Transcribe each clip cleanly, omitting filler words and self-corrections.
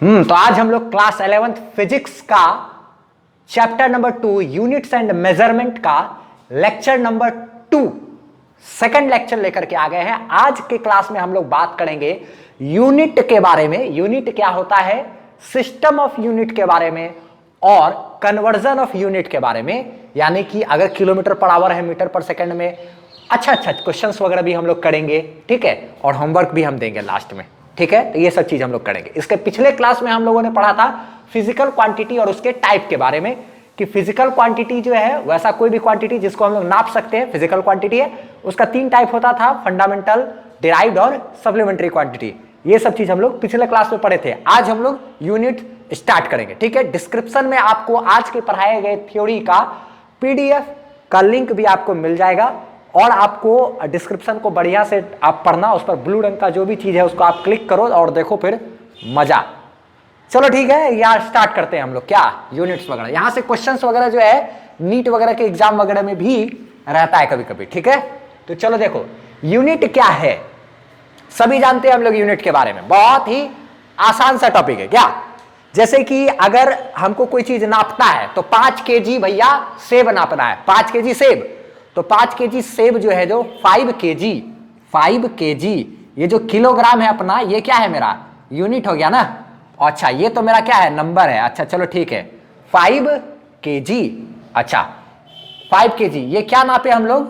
तो आज हम लोग क्लास 11th फिजिक्स का chapter number 2 units and measurement का लेक्चर नंबर 2 सेकंड लेक्चर लेकर के आ गए हैं। आज के क्लास में हम लोग बात करेंगे यूनिट के बारे में। यूनिट क्या होता है, सिस्टम ऑफ यूनिट के बारे में और कन्वर्जन ऑफ यूनिट के बारे में, यानी कि अगर किलोमीटर पर आवर है मीटर पर सेकंड में। अच्छा क्वेश्चंस वगैरह भी हम लोग करेंगे, ठीक है, और होमवर्क भी हम देंगे लास्ट में, ठीक है। तो ये सब चीज हम लोग करेंगे। इसके पिछले क्लास में हम लोगों ने पढ़ा था फिजिकल क्वांटिटी और उसके टाइप के बारे में, कि फिजिकल क्वांटिटी जो है वैसा कोई भी क्वांटिटी जिसको हम लोग नाप सकते हैं फिजिकल क्वांटिटी है, उसका 3 टाइप होता था, फंडामेंटल, डिराइव्ड और सप्लीमेंट्री क्वांटिटी। ये सब चीज हम लोग पिछले क्लास में पढ़े थे। आज हम लोग यूनिट स्टार्ट करेंगे, ठीक है। डिस्क्रिप्शन में आपको आज के पढ़ाए गए थ्योरी का पीडीएफ का लिंक भी आपको मिल जाएगा, और आपको डिस्क्रिप्शन को बढ़िया से आप पढ़ना, उस पर ब्लू रंग का जो भी चीज है उसको आप क्लिक करो और देखो, फिर मजा। चलो ठीक है, यार स्टार्ट करते हैं हम लोग क्या यूनिट्स वगैरह। यहां से क्वेश्चंस वगैरह जो है नीट वगैरह के एग्जाम वगैरह में भी रहता है कभी कभी, ठीक है। तो चलो देखो यूनिट क्या है, सभी जानते हैं हम लोग यूनिट के बारे में। बहुत ही आसान सा टॉपिक है क्या। जैसे कि अगर हमको कोई चीज नापना है तो 5 केजी भैया सेब नापना है, 5 केजी सेब, तो 5 केजी सेब जो है, जो 5 केजी ये जो किलोग्राम है अपना, ये क्या है मेरा यूनिट हो गया ना। अच्छा ये तो मेरा क्या है, नंबर है। अच्छा चलो ठीक है, 5 केजी। अच्छा 5 केजी ये क्या नापे हम लोग,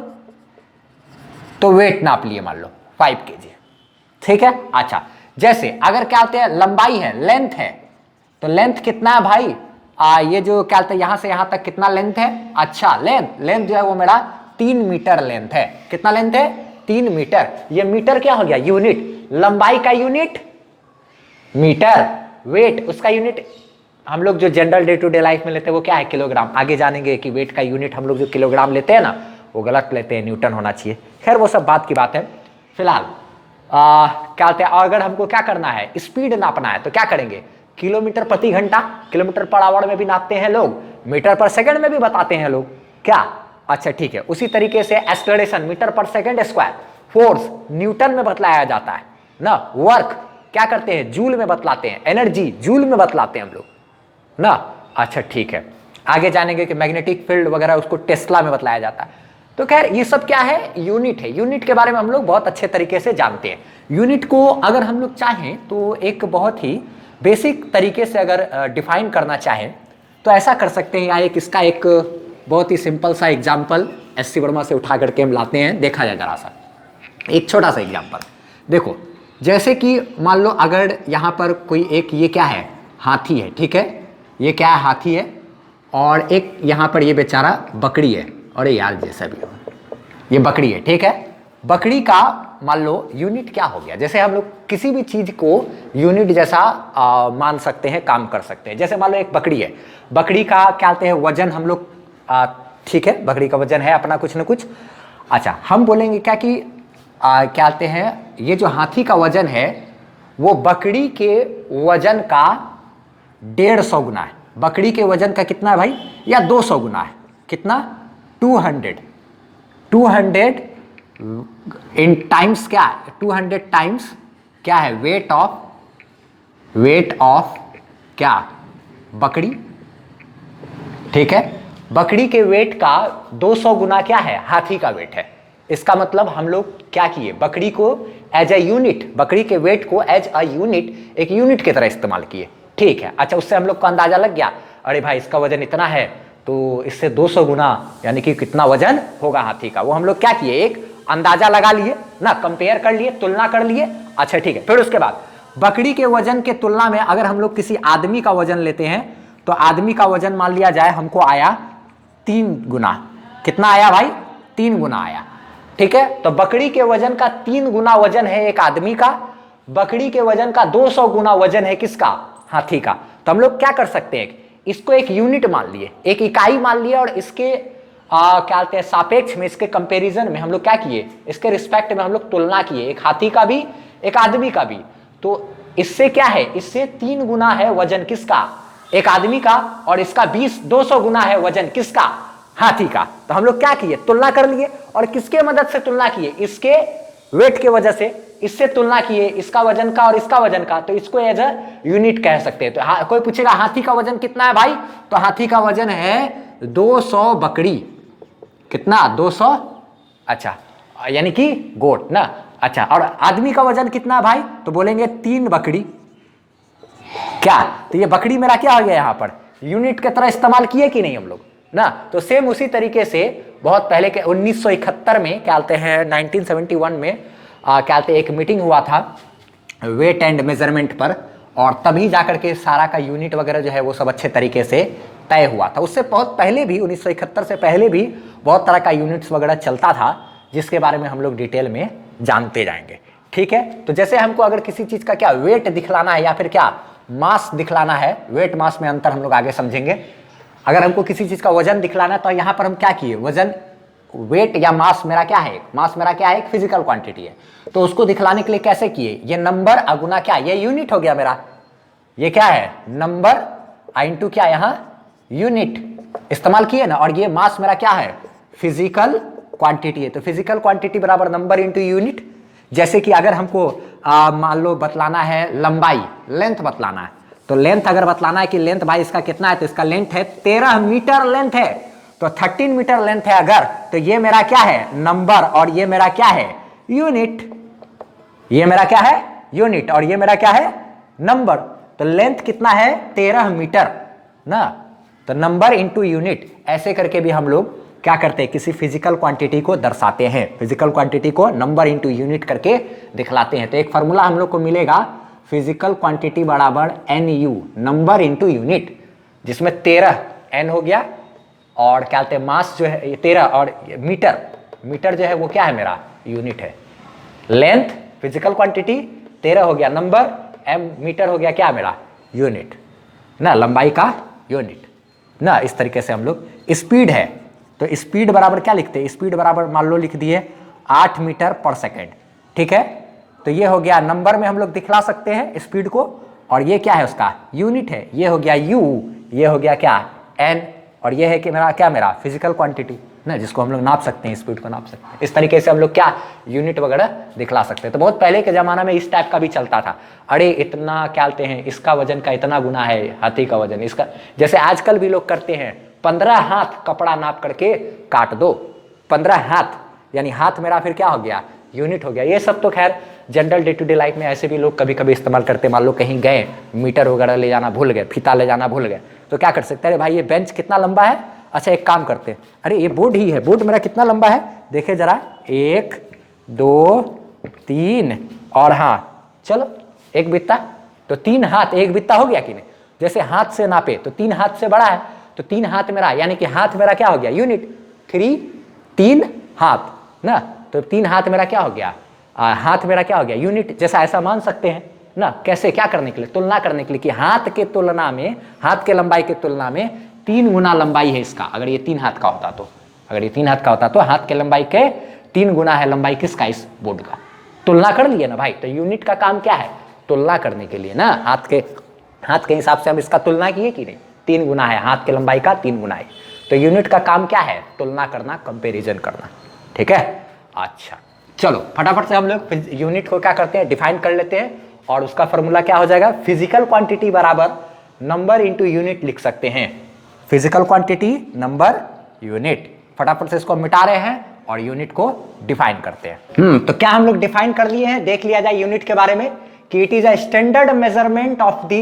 तो वेट नाप लिए मान लो 5 केजी, ठीक है। अच्छा जैसे अगर क्या होते हैं, लंबाई है, लेंथ है, तो लेंथ कितना है भाई, ये जो क्या होता है यहां से यहां तक कितना लेंथ है। अच्छा लेंथ जो है वो मेरा 3 मीटर लेंथ है। कितना लेंथ है, 3 मीटर। ये मीटर क्या हो गया, यूनिट। लंबाई का यूनिट मीटर, वेट उसका यूनिट हम लोग जो general day to day life में लेते हैं वो क्या है, किलोग्राम। आगे जानेंगे कि वेट का यूनिट हम लोग जो किलोग्राम लेते हैं ना वो गलत लेते हैं, न्यूटन होना चाहिए। खैर वो सब बात की बात है। फिलहाल क्या होता है, अगर हमको क्या करना है, स्पीड नापना है, तो क्या करेंगे, किलोमीटर प्रति घंटा, किलोमीटर पर आवर में भी नापते हैं लोग, मीटर पर सेकंड में भी बताते हैं लोग क्या। अच्छा ठीक है, उसी तरीके से एक्सेलरेशन मीटर पर सेकंड स्क्वायर, फोर्स न्यूटन में बतलाया जाता है ना, वर्क क्या करते हैं, जूल में बतलाते हैं, एनर्जी जूल में बतलाते हैं हम लोग ना। अच्छा ठीक है, आगे जानेंगे कि मैग्नेटिक फील्ड वगैरह उसको टेस्ला में बतलाया जाता है। तो खैर ये सब क्या है, यूनिट है। यूनिट के बारे में हम लोग बहुत अच्छे तरीके से जानते हैं। यूनिट को अगर हम लोग चाहें तो एक बहुत ही बेसिक तरीके से अगर डिफाइन करना चाहें तो ऐसा कर सकते हैं। या एक इसका एक बहुत ही सिंपल सा एग्जाम्पल एससी वर्मा से उठा करके हम लाते हैं, देखा जाए जरा सा एक छोटा सा एग्जाम्पल। देखो जैसे कि मान लो अगर यहाँ पर कोई एक, ये क्या है, हाथी है, ठीक है, ये क्या है, हाथी है, और एक यहाँ पर ये बेचारा बकरी है, और यार जैसा भी हो ये बकरी है, ठीक है। बकरी का मान लो यूनिट क्या हो गया, जैसे हम लोग किसी भी चीज को यूनिट जैसा मान सकते हैं, काम कर सकते हैं। जैसे मान लो एक बकरी है, बकरी का क्या कहते हैं, वजन हम लोग, ठीक है, बकरी का वजन है अपना कुछ न कुछ। अच्छा हम बोलेंगे क्या कि क्या कहते हैं, ये जो हाथी का वजन है वो बकरी के वजन का 150 गुना है। बकरी के वजन का कितना है भाई, या 200 गुना है। कितना, 200 इन टाइम्स क्या है, 200 टाइम्स क्या है, वेट ऑफ क्या, बकरी, ठीक है। बकरी के वेट का 200 गुना क्या है, हाथी का वेट है। इसका मतलब हम लोग क्या किए, बकरी को एज ए यूनिट, बकरी के वेट को एज अ यूनिट, एक यूनिट की तरह इस्तेमाल किए, ठीक है। अच्छा उससे हम लोग को अंदाजा लग गया, अरे भाई इसका वजन इतना है तो इससे 200 गुना यानी कि कितना वजन होगा हाथी का, वो हम लोग क्या किए, एक अंदाजा लगा लिए ना, कंपेयर कर लिए, तुलना कर लिए। अच्छा ठीक है, फिर उसके बाद बकरी के वजन के तुलना में अगर हम लोग किसी आदमी का वजन लेते हैं तो आदमी का वजन मान लिया जाए हमको आया 3 गुना। कितना आया भाई, 3 गुना आया, ठीक है। तो बकरी के वजन का 3 गुना वजन है एक आदमी का, बकरी के वजन का 200 गुना वजन है किसका, हाथी का। तो हम लोग क्या कर सकते हैं, इसको एक यूनिट मान लिए, एक इकाई मान लिया, और इसके क्या कहते हैं, सापेक्ष में, इसके कंपैरिजन में हम लोग क्या किए, इसके रिस्पेक्ट में हम लोग तुलना किए, एक हाथी का भी एक आदमी का भी। तो इससे क्या है, इससे 3 गुना है वजन किसका, एक आदमी का, और इसका 200 गुना है वजन किसका, हाथी का। तो हम लोग क्या किए, तुलना कर लिए, और किसके मदद से तुलना किए, इसके वेट के वजह से इससे तुलना किए, इसका वजन का और इसका वजन का, तो इसको एज अ यूनिट कह सकते हैं। तो कोई पूछेगा हाथी का वजन कितना है भाई, तो हाथी का वजन है 200 बकरी। कितना? 200, अच्छा, यानी कि गोट ना। अच्छा, और आदमी का वजन कितना है भाई, तो बोलेंगे 3 बकरी। क्या? तो ये बकरी मेरा क्या हो गया, यहां पर यूनिट की तरह इस्तेमाल किए कि नहीं हम लोग ना। तो सेम उसी तरीके से बहुत पहले के 1971 में क्या कहते हैं, 1971 में क्या कहते हैं, एक मीटिंग हुआ था वेट एंड मेजरमेंट पर, और तभी जाकर के सारा का यूनिट वगैरह जो है वो सब अच्छे तरीके से तय हुआ था। उससे बहुत पहले भी 1971 से पहले भी बहुत तरह का यूनिट्स वगैरह चलता था, जिसके बारे में हम लोग डिटेल में जानते जाएंगे। ठीक है, तो जैसे हमको अगर किसी चीज का क्या वेट दिखलाना है या फिर क्या मास दिखलाना है, वेट मास में अंतर हम लोग आगे समझेंगे। अगर हमको किसी चीज का वजन दिखलाना है तो यहां पर हम क्या किए, वजन, वेट या मास मेरा क्या है, मास मेरा क्या है, एक फिजिकल क्वांटिटी है। तो उसको दिखलाने के लिए कैसे किए, ये नंबर अगुना क्या, ये यूनिट हो गया मेरा, ये क्या है नंबर इनटू क्या यहां यूनिट इस्तेमाल किए ना। और ये मास मेरा क्या है, फिजिकल क्वांटिटी है। तो फिजिकल क्वांटिटी बराबर नंबर इंटू यूनिट। जैसे कि अगर हमको मान लो बतलाना है लंबाई, लेंथ बतलाना है, तो लेंथ अगर बतलाना है कि लेंथ भाई इसका कितना है, तो इसका लेंथ है 13 मीटर लेंथ है, तो 13 मीटर लेंथ है अगर, तो ये मेरा क्या है नंबर, और ये मेरा क्या है यूनिट। ये मेरा क्या है यूनिट, और ये मेरा क्या है नंबर। तो लेंथ कितना है 13 मीटर ना, तो नंबर इंटू यूनिट, ऐसे करके भी हम लोग क्या करते हैं, किसी फिजिकल क्वांटिटी को दर्शाते हैं। फिजिकल क्वांटिटी को नंबर इंटू यूनिट करके दिखलाते हैं। तो एक फार्मूला हम लोग को मिलेगा, फिजिकल क्वांटिटी बराबर NU, नंबर इंटू यूनिट, जिसमें 13 N हो गया, और क्या कहते हैं मास जो है 13, और मीटर, मीटर जो है वो क्या है मेरा यूनिट है। लेंथ फिजिकल क्वांटिटी 13 हो गया, नंबर M मीटर हो गया क्या मेरा यूनिट ना, लंबाई का यूनिट ना। इस तरीके से हम लोग, स्पीड है तो स्पीड बराबर क्या लिखते हैं, स्पीड बराबर मान लो लिख दिए 8 मीटर पर सेकेंड। ठीक है, तो ये हो गया नंबर में हम लोग दिखला सकते हैं स्पीड को, और ये क्या है उसका यूनिट है, ये हो गया U, ये हो गया क्या N, और ये है कि मेरा क्या मेरा फिजिकल क्वांटिटी ना, जिसको हम लोग नाप सकते हैं, स्पीड को नाप सकते हैं। इस तरीके से हम लोग क्या यूनिट वगैरह दिखला सकते हैं। तो बहुत पहले के जमाना में इस टाइप का भी चलता था, अरे इतना क्या कहते हैं, इसका वजन का इतना गुना है हाथी का वजन इसका। जैसे आजकल भी लोग करते हैं, 15 हाथ कपड़ा नाप करके काट दो, 15 हाथ, यानी हाथ मेरा फिर क्या हो गया यूनिट हो गया। ये सब तो खैर general day to day life में ऐसे भी लोग कभी कभी इस्तेमाल करते हैं। मान लो कहीं गए, मीटर वगैरह ले जाना भूल गए, फीता ले जाना भूल गए, तो क्या कर सकते हैं, अरे भाई ये बेंच कितना लंबा है, अच्छा एक काम करते हैं, अरे ये बोर्ड ही है, बोर्ड मेरा कितना लंबा है देखे जरा, 1 2 3, और हाँ चलो एक बित्ता, तो 3 हाथ, एक बित्ता हो गया कि नहीं। जैसे हाथ से नापे तो 3 हाथ से बड़ा है, तो 3 हाथ मेरा, यानी कि हाथ मेरा क्या हो गया यूनिट, 3 हाथ ना, तो 3 हाथ मेरा क्या हो गया, हाथ मेरा क्या हो गया यूनिट। जैसा ऐसा मान सकते हैं ना, कैसे, क्या करने के लिए, तुलना करने के लिए, कि हाथ के तुलना में, हाथ के लंबाई के तुलना में 3 गुना लंबाई है इसका। अगर ये 3 हाथ का होता तो, अगर ये 3 हाथ का होता तो हाथ के लंबाई के 3 गुना है लंबाई किसका, इस बोर्ड का। तुलना कर लिए ना भाई, तो यूनिट का काम क्या है, तुलना करने के लिए ना, हाथ के हिसाब से हम इसका तुलना किए कि नहीं, 3 गुना है, हाथ के लंबाई का 3 गुना है। तो यूनिट का काम क्या है, तुलना करना, कंपेरिजन करना। ठीक है, अच्छा चलो फटाफट से हम लोग यूनिट को क्या करते हैं, डिफाइन कर लेते हैं, और उसका फॉर्मूला क्या हो जाएगा, फिजिकल क्वांटिटी बराबर नंबर इंटू यूनिट लिख सकते हैं। फिजिकल क्वांटिटी नंबर यूनिट, फटाफट से इसको मिटा रहे हैं और यूनिट को डिफाइन करते हैं। तो क्या हम लोग डिफाइन कर लिए हैं, देख लिया जाए यूनिट के बारे में, कि it is a standard measurement of the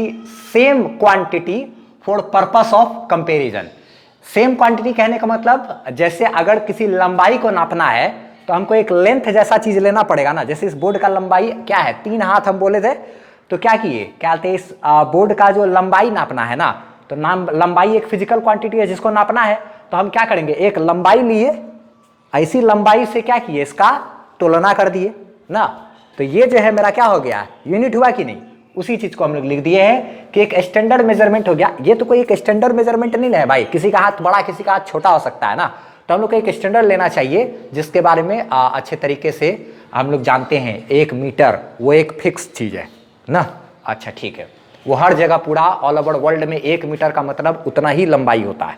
same quantity for purpose of comparison. Same quantity कहने का मतलब, जैसे अगर किसी लंबाई को नापना है तो हमको एक लेंथ जैसा चीज लेना पड़ेगा ना। जैसे इस बोर्ड का लंबाई क्या है, 3 हाथ हम बोले थे, तो क्या किए, क्या कहते हैं, इस बोर्ड का जो लंबाई नापना है ना, तो लंबाई एक फिजिकल क्वांटिटी है जिसको नापना है, तो हम क्या करेंगे, एक लंबाई लिए, ऐसी लंबाई से क्या किए, इसका तुलना कर दिए ना, तो ये जो है मेरा क्या हो गया, यूनिट हुआ कि नहीं। उसी चीज को हम लोग लिख दिए हैं कि एक स्टैंडर्ड मेजरमेंट हो गया। ये तो कोई एक स्टैंडर्ड मेजरमेंट नहीं है भाई, किसी का हाथ बड़ा किसी का हाथ छोटा हो सकता है ना, तो हम लोग को एक स्टैंडर्ड लेना चाहिए जिसके बारे में अच्छे तरीके से हम लोग जानते हैं। 1 मीटर वो एक फिक्स चीज है ना, अच्छा ठीक है, वो हर जगह पूरा ऑल ओवर वर्ल्ड में 1 मीटर का मतलब उतना ही लंबाई होता है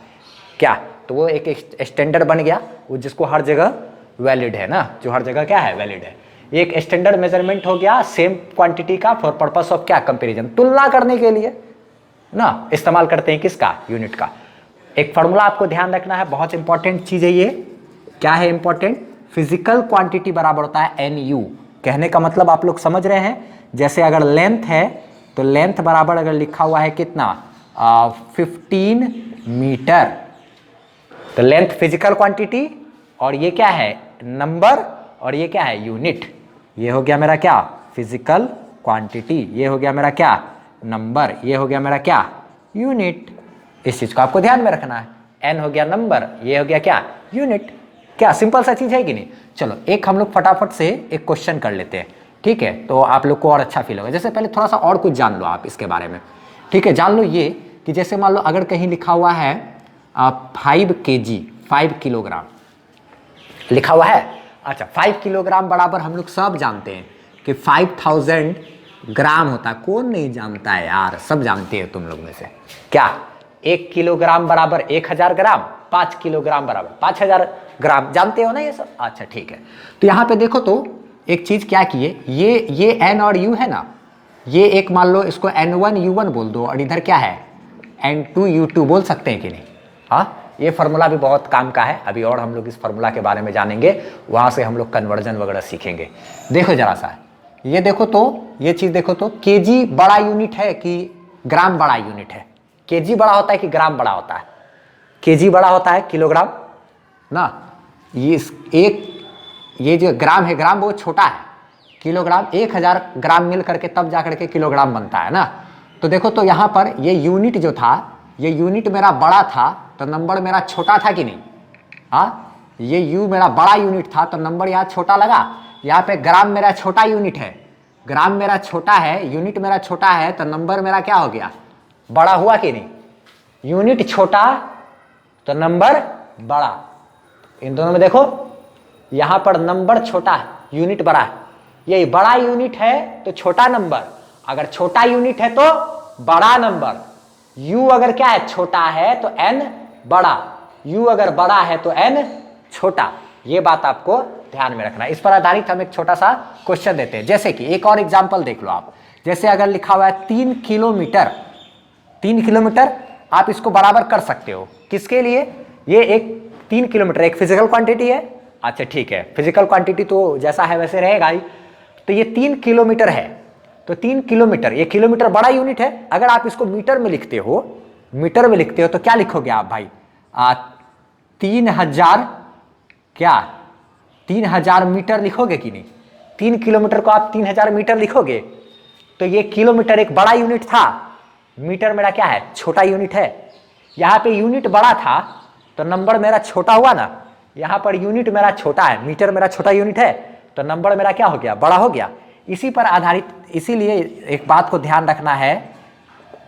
क्या, तो वो एक स्टैंडर्ड बन गया, वो जिसको हर जगह वैलिड है ना, जो हर जगह क्या है वैलिड है। एक स्टैंडर्ड मेजरमेंट हो गया सेम क्वांटिटी का फॉर पर्पस ऑफ क्या, कंपैरिजन, तुलना करने के लिए ना इस्तेमाल करते हैं किसका, यूनिट का। एक फॉर्मूला आपको ध्यान रखना है, बहुत इंपॉर्टेंट चीज है ये। क्या है इंपॉर्टेंट, फिजिकल क्वांटिटी बराबर होता है NU। कहने का मतलब आप लोग समझ रहे हैं, जैसे अगर लेंथ है तो लेंथ बराबर अगर लिखा हुआ है कितना 15 मीटर, तो लेंथ फिजिकल क्वांटिटी और ये क्या है नंबर और ये क्या है यूनिट। ये हो गया मेरा क्या फिजिकल क्वांटिटी, ये हो गया मेरा क्या नंबर, ये हो गया मेरा क्या यूनिट। इस चीज को आपको ध्यान में रखना है। n हो गया नंबर, ये हो गया क्या यूनिट। क्या सिंपल सा चीज है कि नहीं। चलो एक हम लोग फटाफट से एक क्वेश्चन कर लेते हैं, ठीक है, तो आप लोग को और अच्छा फील होगा। जैसे पहले थोड़ा सा और कुछ जान लो आप इसके बारे में, ठीक है। जान लो ये कि जैसे मान लो अगर कहीं लिखा हुआ है 5 kg 5 किलोग्राम लिखा हुआ है। अच्छा 5 किलोग्राम बराबर हम लोग सब जानते हैं कि 5000 ग्राम होता है। कौन नहीं जानता है यार, सब जानते हैं तुम लोग में से। क्या 1 किलोग्राम बराबर 1000 ग्राम, 5 किलोग्राम बराबर 5000 ग्राम, जानते हो ना ये सब। अच्छा ठीक है, तो यहाँ पे देखो तो एक चीज क्या की है, ये n और u है ना, ये एक मान लो इसको n1 u1 बोल दो और इधर क्या है n2 u2 बोल सकते हैं कि नहीं। हाँ ये फार्मूला भी बहुत काम का है, अभी और हम लोग इस फार्मूला के बारे में जानेंगे, वहां से हम लोग कन्वर्जन वगैरह सीखेंगे। देखो जरा सा ये देखो तो, ये चीज देखो तो, केजी बड़ा यूनिट है कि ग्राम बड़ा यूनिट है। केजी बड़ा होता है कि ग्राम बड़ा होता है, केजी बड़ा होता है किलोग्राम ना। ये जो ग्राम है, ग्राम बहुत छोटा है, किलोग्राम 1000 ग्राम मिल करके तब जा करके किलोग्राम बनता है ना। तो देखो तो यहाँ पर ये यूनिट जो था, ये यूनिट मेरा बड़ा था तो नंबर मेरा छोटा था कि नहीं। हाँ ये यू मेरा बड़ा यूनिट था तो नंबर यहाँ छोटा लगा। यहाँ पे ग्राम मेरा छोटा यूनिट है, ग्राम मेरा छोटा है, यूनिट मेरा छोटा है तो नंबर मेरा क्या हो गया बड़ा हुआ कि नहीं। यूनिट छोटा तो नंबर बड़ा, इन दोनों में देखो यहां पर नंबर छोटा है यूनिट बड़ा है। यही बड़ा यूनिट है तो छोटा नंबर, अगर छोटा यूनिट है तो बड़ा नंबर। u अगर क्या है छोटा है तो n बड़ा, u अगर बड़ा है तो n छोटा। ये बात आपको ध्यान में रखना है। इस पर आधारित हम एक छोटा सा क्वेश्चन देते हैं। जैसे कि एक और एग्जांपल देख लो आप, जैसे अगर लिखा हुआ है 3 किलोमीटर, 3 किलोमीटर आप इसको बराबर कर सकते हो किसके लिए, ये एक 3 किलोमीटर एक फिजिकल क्वांटिटी है। अच्छा ठीक है, फिजिकल क्वांटिटी तो जैसा है वैसे रहेगा ही। तो ये 3 किलोमीटर है, तो 3 किलोमीटर, ये किलोमीटर बड़ा यूनिट है। अगर आप इसको मीटर में लिखते हो, मीटर में लिखते हो तो क्या लिखोगे आप भाई 3000 क्या 3000 मीटर लिखोगे कि नहीं। 3 किलोमीटर को आप 3000 मीटर लिखोगे तो ये किलोमीटर एक बड़ा यूनिट था, मीटर मेरा क्या है छोटा यूनिट है। यहाँ पे यूनिट बड़ा था तो नंबर मेरा छोटा हुआ ना, यहाँ पर यूनिट मेरा छोटा है, मीटर मेरा छोटा यूनिट है तो नंबर मेरा क्या हो गया बड़ा हो गया। इसी पर आधारित, इसीलिए एक बात को ध्यान रखना है।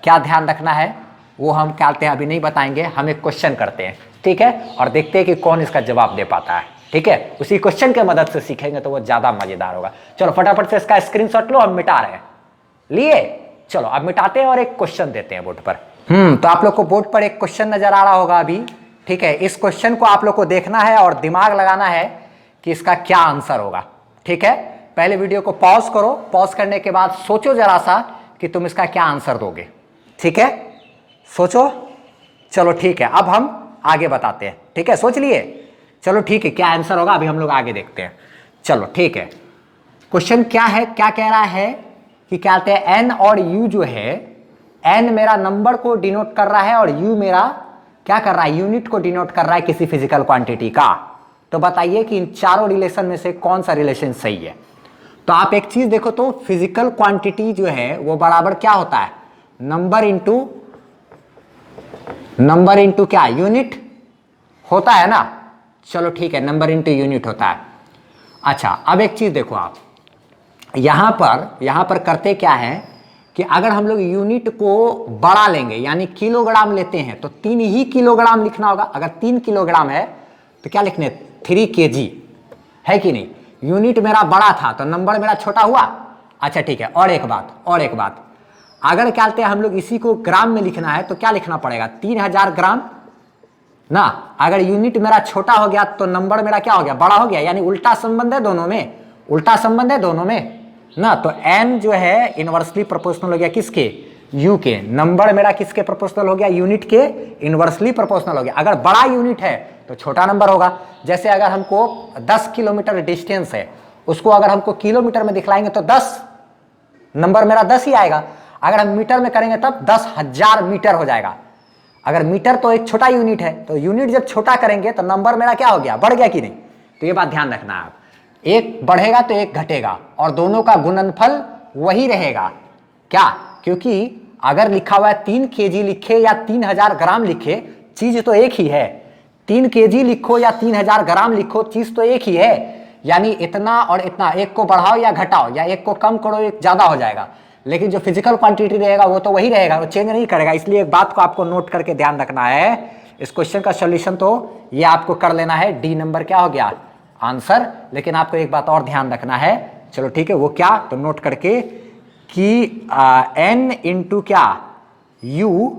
क्या ध्यान रखना है वो हम क्या कहते हैं अभी नहीं बताएंगे, हम एक क्वेश्चन करते हैं, ठीक है, और देखते हैं कि कौन इसका जवाब दे पाता है, ठीक है। उसी क्वेश्चन के मदद से सीखेंगे तो वो ज्यादा मजेदार होगा। चलो फटाफट से इसका स्क्रीनशॉट लो, हम मिटा रहे हैं, लिए। चलो अब मिटाते हैं और एक क्वेश्चन देते हैं बोर्ड पर। तो आप लोग को बोर्ड पर एक क्वेश्चन नजर आ रहा होगा अभी, ठीक है। इस क्वेश्चन को आप लोग को देखना है और दिमाग लगाना है कि इसका क्या आंसर होगा, ठीक है। पहले वीडियो को पॉज करो, पॉज करने के बाद सोचो जरा सा कि तुम इसका क्या आंसर दोगे, ठीक है, सोचो। चलो ठीक है, अब हम आगे बताते हैं, ठीक है, सोच लिए। चलो ठीक है, क्या आंसर होगा अभी हम लोग आगे देखते हैं। चलो ठीक है, क्वेश्चन क्या है, क्या कह रहा है कि क्या कहते हैं n और u जो है, n मेरा नंबर को डिनोट कर रहा है और u मेरा क्या कर रहा है यूनिट को डिनोट कर रहा है किसी फिजिकल क्वांटिटी का। तो बताइए कि इन चारों रिलेशन में से कौन सा रिलेशन सही है। तो आप एक चीज देखो तो फिजिकल क्वांटिटी जो है वो बराबर क्या होता है नंबर इंटू क्या यूनिट होता है ना। चलो ठीक है, नंबर इंटू यूनिट होता है। अच्छा अब एक चीज देखो आप, यहां पर करते क्या है कि अगर हम लोग यूनिट को बड़ा लेंगे यानी किलोग्राम लेते हैं तो 3 ही किलोग्राम लिखना होगा। अगर 3 किलोग्राम है तो क्या लिखने 3 kg है कि नहीं। यूनिट मेरा बड़ा था तो नंबर मेरा छोटा हुआ। अच्छा ठीक है, और एक बात, अगर क्या कहते हैं हम लोग इसी को ग्राम में लिखना है तो क्या लिखना पड़ेगा 3000 ग्राम ना। अगर यूनिट मेरा छोटा हो गया तो नंबर मेरा क्या हो गया बड़ा हो गया, यानी उल्टा संबंध है दोनों में, उल्टा संबंध है दोनों में ना। तो n जो है इनवर्सली प्रोपोर्शनल हो गया किसके, u के। नंबर मेरा किसके प्रोपोर्शनल हो गया, यूनिट के इनवर्सली प्रोपोर्शनल हो गया। अगर बड़ा यूनिट है तो छोटा नंबर होगा। जैसे अगर हमको 10 किलोमीटर डिस्टेंस है, उसको अगर हमको किलोमीटर में दिखलाएंगे तो 10 नंबर मेरा 10 ही आएगा। अगर हम मीटर में करेंगे तब 10,000 मीटर हो जाएगा। अगर मीटर तो एक छोटा यूनिट है, तो यूनिट जब छोटा करेंगे तो नंबर मेरा क्या हो गया, बढ़ गया कि नहीं। तो ये बात ध्यान रखना है आप, एक बढ़ेगा तो एक घटेगा और दोनों का गुणनफल वही रहेगा। क्या, क्योंकि अगर लिखा हुआ है 3 kg लिखे या 3000 ग्राम लिखे, चीज तो एक ही है। 3 kg लिखो या 3000 ग्राम लिखो, चीज तो एक ही है। यानी इतना और इतना, एक को बढ़ाओ या घटाओ या एक को कम करो, एक ज्यादा हो जाएगा। लेकिन जो फिजिकल क्वांटिटी रहेगा वो तो वही रहेगा, वो चेंज नहीं करेगा। इसलिए एक बात को आपको नोट करके ध्यान रखना है, इस क्वेश्चन का सॉल्यूशन तो ये आपको कर लेना है, डी नंबर क्या हो गया आंसर। लेकिन आपको एक बात और ध्यान रखना है, चलो ठीक है, वो क्या, तो नोट करके कि n इंटू क्या u,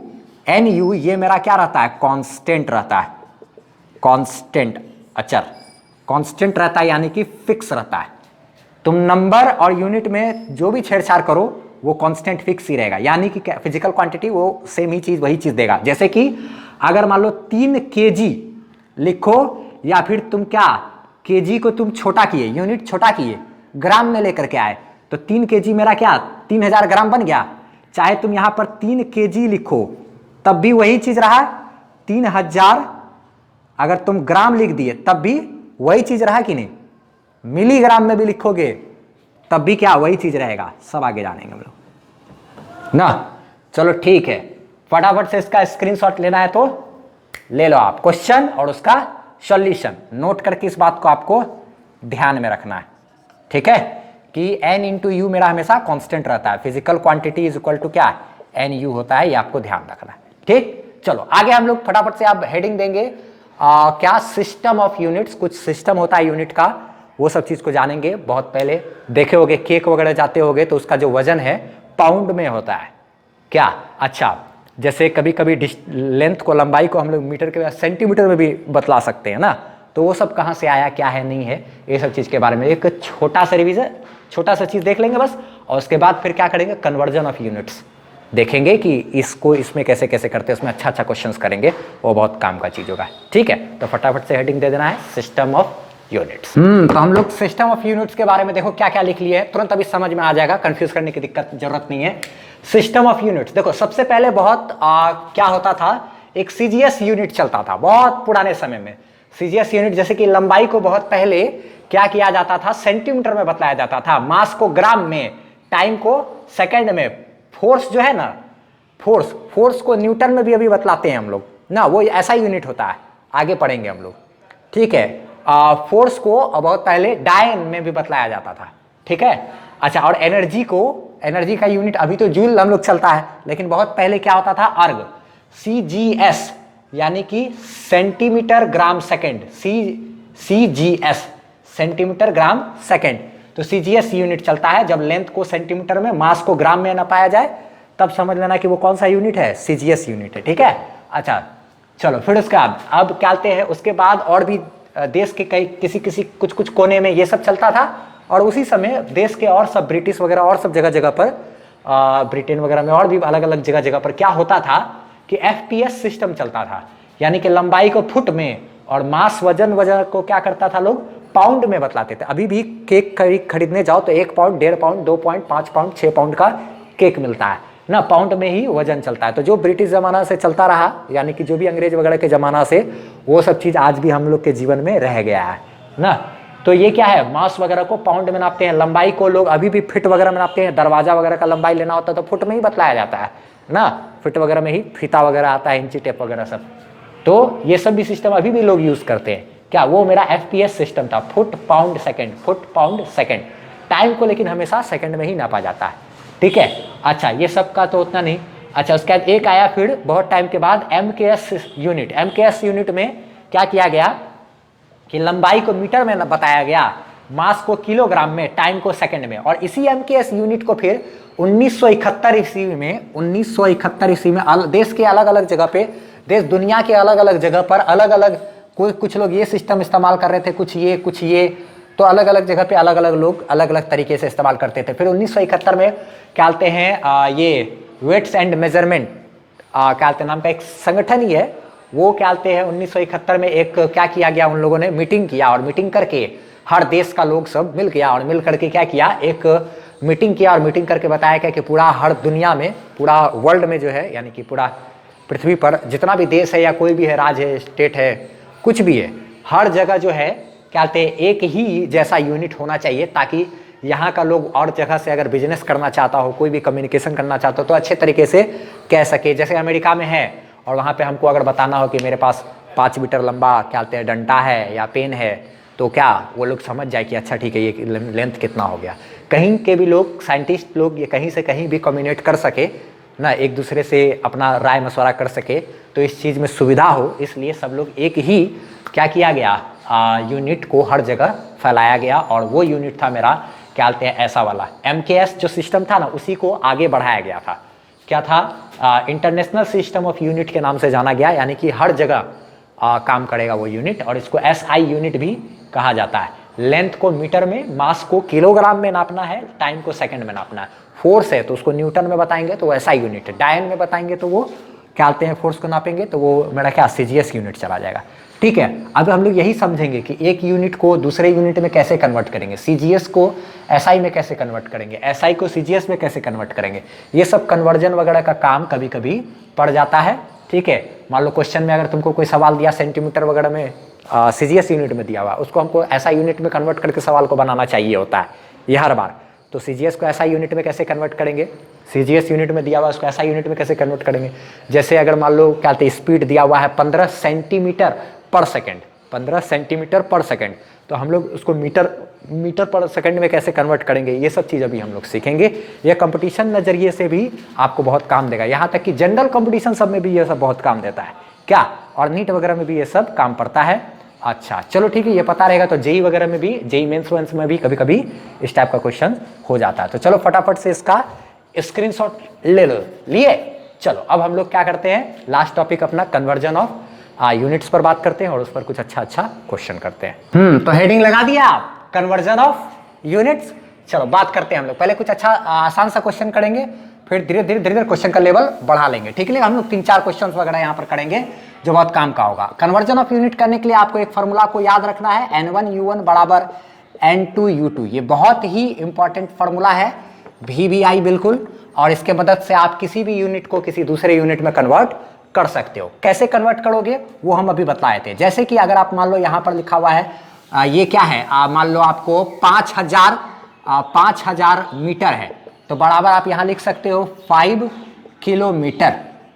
एन यू ये मेरा क्या रहता है, कांस्टेंट रहता है, कांस्टेंट अचर, कांस्टेंट रहता है यानी कि फिक्स रहता है। तुम नंबर और यूनिट में जो भी छेड़छाड़ करो वो कांस्टेंट फिक्स ही रहेगा, यानी कि फिजिकल क्वांटिटी वो सेम ही चीज वही चीज देगा। जैसे कि अगर मान लो 3 kg लिखो या फिर तुम क्या kg को तुम छोटा किए, यूनिट छोटा किए, ग्राम में लेकर के आए, तो 3 kg मेरा क्या 3000 ग्राम बन गया। चाहे तुम यहां पर 3 kg लिखो तब भी वही चीज रहा, 3000 अगर तुम ग्राम लिख दिए तब भी वही चीज रहा कि नहीं, मिलीग्राम में भी लिखोगे तब भी क्या वही चीज रहेगा। सब आगे जानेंगे हम लोग ना। चलो ठीक है, फटाफट से इसका स्क्रीनशॉट लेना है तो ले लो आप, क्वेश्चन और उसका सॉल्यूशन नोट करके इस बात को आपको ध्यान में रखना है, ठीक है, कि n इंटू यू मेरा हमेशा कांस्टेंट रहता है। Physical quantity is equal to क्या एन यू होता है, ये आपको ध्यान रखना है। ठीक, चलो आगे हम लोग फटाफट से आप हेडिंग देंगे क्या सिस्टम ऑफ यूनिट्स, कुछ सिस्टम होता है यूनिट का, वो सब चीज को जानेंगे। बहुत पहले देखे होगे केक वगैरह जाते होगे तो उसका जो वजन है पाउंड में होता है क्या। अच्छा, जैसे कभी कभी लेंथ को, लंबाई को हम लोग मीटर के सेंटीमीटर में भी बतला सकते हैं ना। तो वो सब कहाँ से आया, क्या है, नहीं है, ये सब चीज़ के बारे में एक छोटा सा रिवीजन, छोटा सा चीज़ देख लेंगे बस। और उसके बाद फिर क्या करेंगे, कन्वर्जन ऑफ यूनिट्स देखेंगे कि इसको इसमें कैसे कैसे करते हैं, उसमें अच्छा अच्छा क्वेश्चंस करेंगे, वो बहुत काम का चीज़ होगा। ठीक है, तो फटाफट से हेडिंग दे देना है सिस्टम ऑफ यूनिट्स। तो हम लोग सिस्टम ऑफ यूनिट्स के बारे में देखो क्या क्या लिख लिए है, तुरंत अभी समझ में आ जाएगा, कंफ्यूज करने की दिक्कत जरूरत नहीं है। सिस्टम ऑफ यूनिट्स देखो, सबसे पहले बहुत क्या होता था, एक सीजीएस यूनिट चलता था बहुत पुराने समय में। सीजीएस यूनिट जैसे कि लंबाई को बहुत पहले क्या किया जाता था, सेंटीमीटर में बतलाया जाता था, मास को ग्राम में, टाइम को सेकंड में, फोर्स जो है ना, फोर्स को न्यूटन में भी अभी बतलाते हैं हम लोग ना, वो ऐसा यूनिट होता है, आगे पढ़ेंगे हम लोग। ठीक है, फोर्स को बहुत पहले डायन में भी बतलाया जाता था। ठीक है, अच्छा, और एनर्जी को, एनर्जी का यूनिट अभी तो जूल हम लोग चलता है, लेकिन बहुत पहले क्या होता था, अर्ग, सीजीएस यानी कि centimetre gram second, CGS centimetre gram second. तो सीजीएस यूनिट चलता है जब लेंथ को सेंटीमीटर में, मास को ग्राम में नापाया जाए, तब समझ लेना कि वो कौन सा यूनिट है, सीजीएस यूनिट है। ठीक है, अच्छा चलो फिर उसके बाद अब क्या कहते हैं, उसके बाद और भी देश के कई किसी कुछ कोने में ये सब चलता था। और उसी समय देश के और सब ब्रिटिश वगैरह और सब जगह जगह पर, ब्रिटेन वगैरह में और भी अलग अलग जगह जगह पर क्या होता था कि एफपीएस सिस्टम चलता था, यानी कि लंबाई को फुट में और मास वजन को क्या करता था, लोग पाउंड में बतलाते थे। अभी भी केक खरीदने जाओ तो 1 pound, 1.5 pound, 2 pound, 5 pound, 6 pound का केक मिलता है ना, पाउंड में ही वजन चलता है। तो जो ब्रिटिश जमाना से चलता रहा, यानी कि जो भी अंग्रेज वगैरह के जमाना से, वो सब चीज आज भी हम लोग के जीवन में रह गया है ना। तो ये क्या है, मास वगैरह को पाउंड में नापते हैं, लंबाई को लोग अभी भी फीट वगैरह में नापते हैं। दरवाजा वगैरह का लंबाई लेना होता है तो फुट में ही बतलाया जाता है ना, फीट वगैरह में ही फीता वगैरह आता है, इंची टेप वगैरह सब। तो ये सब भी सिस्टम अभी भी लोग यूज करते हैं। क्या, वो मेरा एफपीएस सिस्टम था, foot pound second, foot pound second. Time को लेकिन हमेशा सेकंड में ही नापा जाता है। ठीक है, अच्छा ये सब का तो उतना नहीं। अच्छा, उसके बाद एक आया फिर बहुत टाइम के बाद एमकेएस यूनिट। एमकेएस यूनिट में क्या किया गया कि लंबाई को मीटर में बताया गया, मास को किलोग्राम में, टाइम को सेकंड में। और इसी एमकेएस यूनिट को फिर 1971 ईस्वी में देश के अलग अलग जगह पे, देश दुनिया के अलग अलग जगह पर अलग अलग कुछ लोग ये सिस्टम इस्तेमाल कर रहे थे, कुछ ये तो अलग अलग जगह पे अलग अलग लोग अलग अलग तरीके से इस्तेमाल करते थे। फिर 1971 में क्या कहते हैं ये वेट्स एंड मेजरमेंट क्या कहते हैं नाम का एक संगठन ही है, वो क्या कहते हैं 1971 में एक क्या किया गया, उन लोगों ने मीटिंग किया और मीटिंग करके हर देश का लोग सब मिल गया और मिल करके क्या किया, एक मीटिंग किया और मीटिंग करके बताया गया कि पूरा हर दुनिया में, पूरा वर्ल्ड में जो है, यानी कि पूरा पृथ्वी पर जितना भी देश है या कोई भी है, राज्य है, स्टेट है, कुछ भी है, हर जगह जो है क्या कहते हैं एक ही जैसा यूनिट होना चाहिए, ताकि यहाँ का लोग और जगह से अगर बिजनेस करना चाहता हो, कोई भी कम्युनिकेशन करना चाहता हो तो अच्छे तरीके से कह सके। जैसे अमेरिका में है और वहाँ पे हमको अगर बताना हो कि मेरे पास 5 मीटर लंबा क्या कहते हैं डंडा है या पेन है, तो क्या वो लोग समझ जाए कि अच्छा ठीक है ये लेंथ कितना हो गया। कहीं के भी लोग, साइंटिस्ट लोग ये कहीं से कहीं भी कम्युनिकेट कर सके ना, एक दूसरे से अपना राय मशवरा कर सके, तो इस चीज़ में सुविधा हो, इसलिए सब लोग एक ही क्या किया गया, यूनिट को हर जगह फैलाया गया। और वो यूनिट था मेरा क्या कहते हैं ऐसा वाला MKS जो सिस्टम था ना, उसी को आगे बढ़ाया गया था। क्या था, इंटरनेशनल सिस्टम ऑफ यूनिट के नाम से जाना गया, यानी कि हर जगह काम करेगा वो यूनिट, और इसको SI यूनिट भी कहा जाता है। लेंथ को मीटर में, मास को किलोग्राम में नापना है, टाइम को सेकंड में नापना है, फोर्स है तो उसको न्यूटन में बताएंगे तो वो SI यूनिट है, डायन में बताएंगे तो वो क्या कहते हैं फोर्स को नापेंगे तो वो मेरा क्या CGS यूनिट चला जाएगा। ठीक है, अब हम लोग यही समझेंगे कि एक यूनिट को दूसरे यूनिट में कैसे कन्वर्ट करेंगे, CGS को SI में कैसे कन्वर्ट करेंगे, SI को CGS में कैसे कन्वर्ट करेंगे, ये सब कन्वर्जन वगैरह का काम कभी कभी पड़ जाता है। ठीक है, मान लो क्वेश्चन में अगर तुमको कोई सवाल दिया सेंटीमीटर वगैरह में, CGS यूनिट में दिया हुआ, उसको हमको SI यूनिट में कन्वर्ट करके सवाल को बनाना चाहिए होता है ये हर बार। तो CGS को SI यूनिट में कैसे कन्वर्ट करेंगे, CGS यूनिट में दिया हुआ उसको SI यूनिट में कैसे कन्वर्ट करेंगे। जैसे अगर मान लो क्या कहते हैं स्पीड दिया हुआ है 15 सेंटीमीटर पर सेकेंड, 15 सेंटीमीटर पर सेकेंड, तो हम लोग उसको मीटर पर सेकंड में कैसे कन्वर्ट करेंगे, ये सब चीज़ अभी हम लोग सीखेंगे। ये कंपटीशन नज़रिए से भी आपको बहुत काम देगा, यहाँ तक कि जनरल कंपटीशन सब में भी ये सब बहुत काम देता है क्या, और नीट वगैरह में भी ये सब काम पड़ता है। अच्छा चलो ठीक है, ये पता रहेगा। तो जेई वगैरह में भी, जेई मेंस में भी कभी कभी इस टाइप का क्वेश्चन हो जाता है। तो चलो फटाफट से इसका स्क्रीनशॉट ले लो, लिए। चलो अब हम लोग क्या करते हैं, लास्ट टॉपिक अपना कन्वर्जन ऑफ यूनिट्स पर बात करते हैं और उस पर कुछ अच्छा क्वेश्चन करते हैं। तो हेडिंग लगा दिया आप, कन्वर्जन ऑफ यूनिट्स। चलो बात करते हैं हम लोग, पहले कुछ अच्छा आसान सा क्वेश्चन करेंगे, फिर धीरे धीरे क्वेश्चन का लेवल बढ़ा लेंगे। ठीक है, हम लोग 3-4 क्वेश्चन वगैरह यहाँ पर करेंगे जो बहुत काम का होगा। कन्वर्जन ऑफ यूनिट करने के लिए आपको एक फॉर्मूला को याद रखना है, N1U1 बराबर N2U2। ये बहुत ही इंपॉर्टेंट फॉर्मूला है, VBI बिल्कुल, और इसके मदद से आप किसी भी यूनिट को किसी दूसरे यूनिट में कन्वर्ट कर सकते हो। कैसे कन्वर्ट करोगे वो हम अभी बताए थे। जैसे कि अगर आप मान लो यहाँ पर लिखा हुआ है ये क्या है, मान लो आपको 5000 मीटर है, तो बराबर आप यहाँ लिख सकते हो 5 किलोमीटर,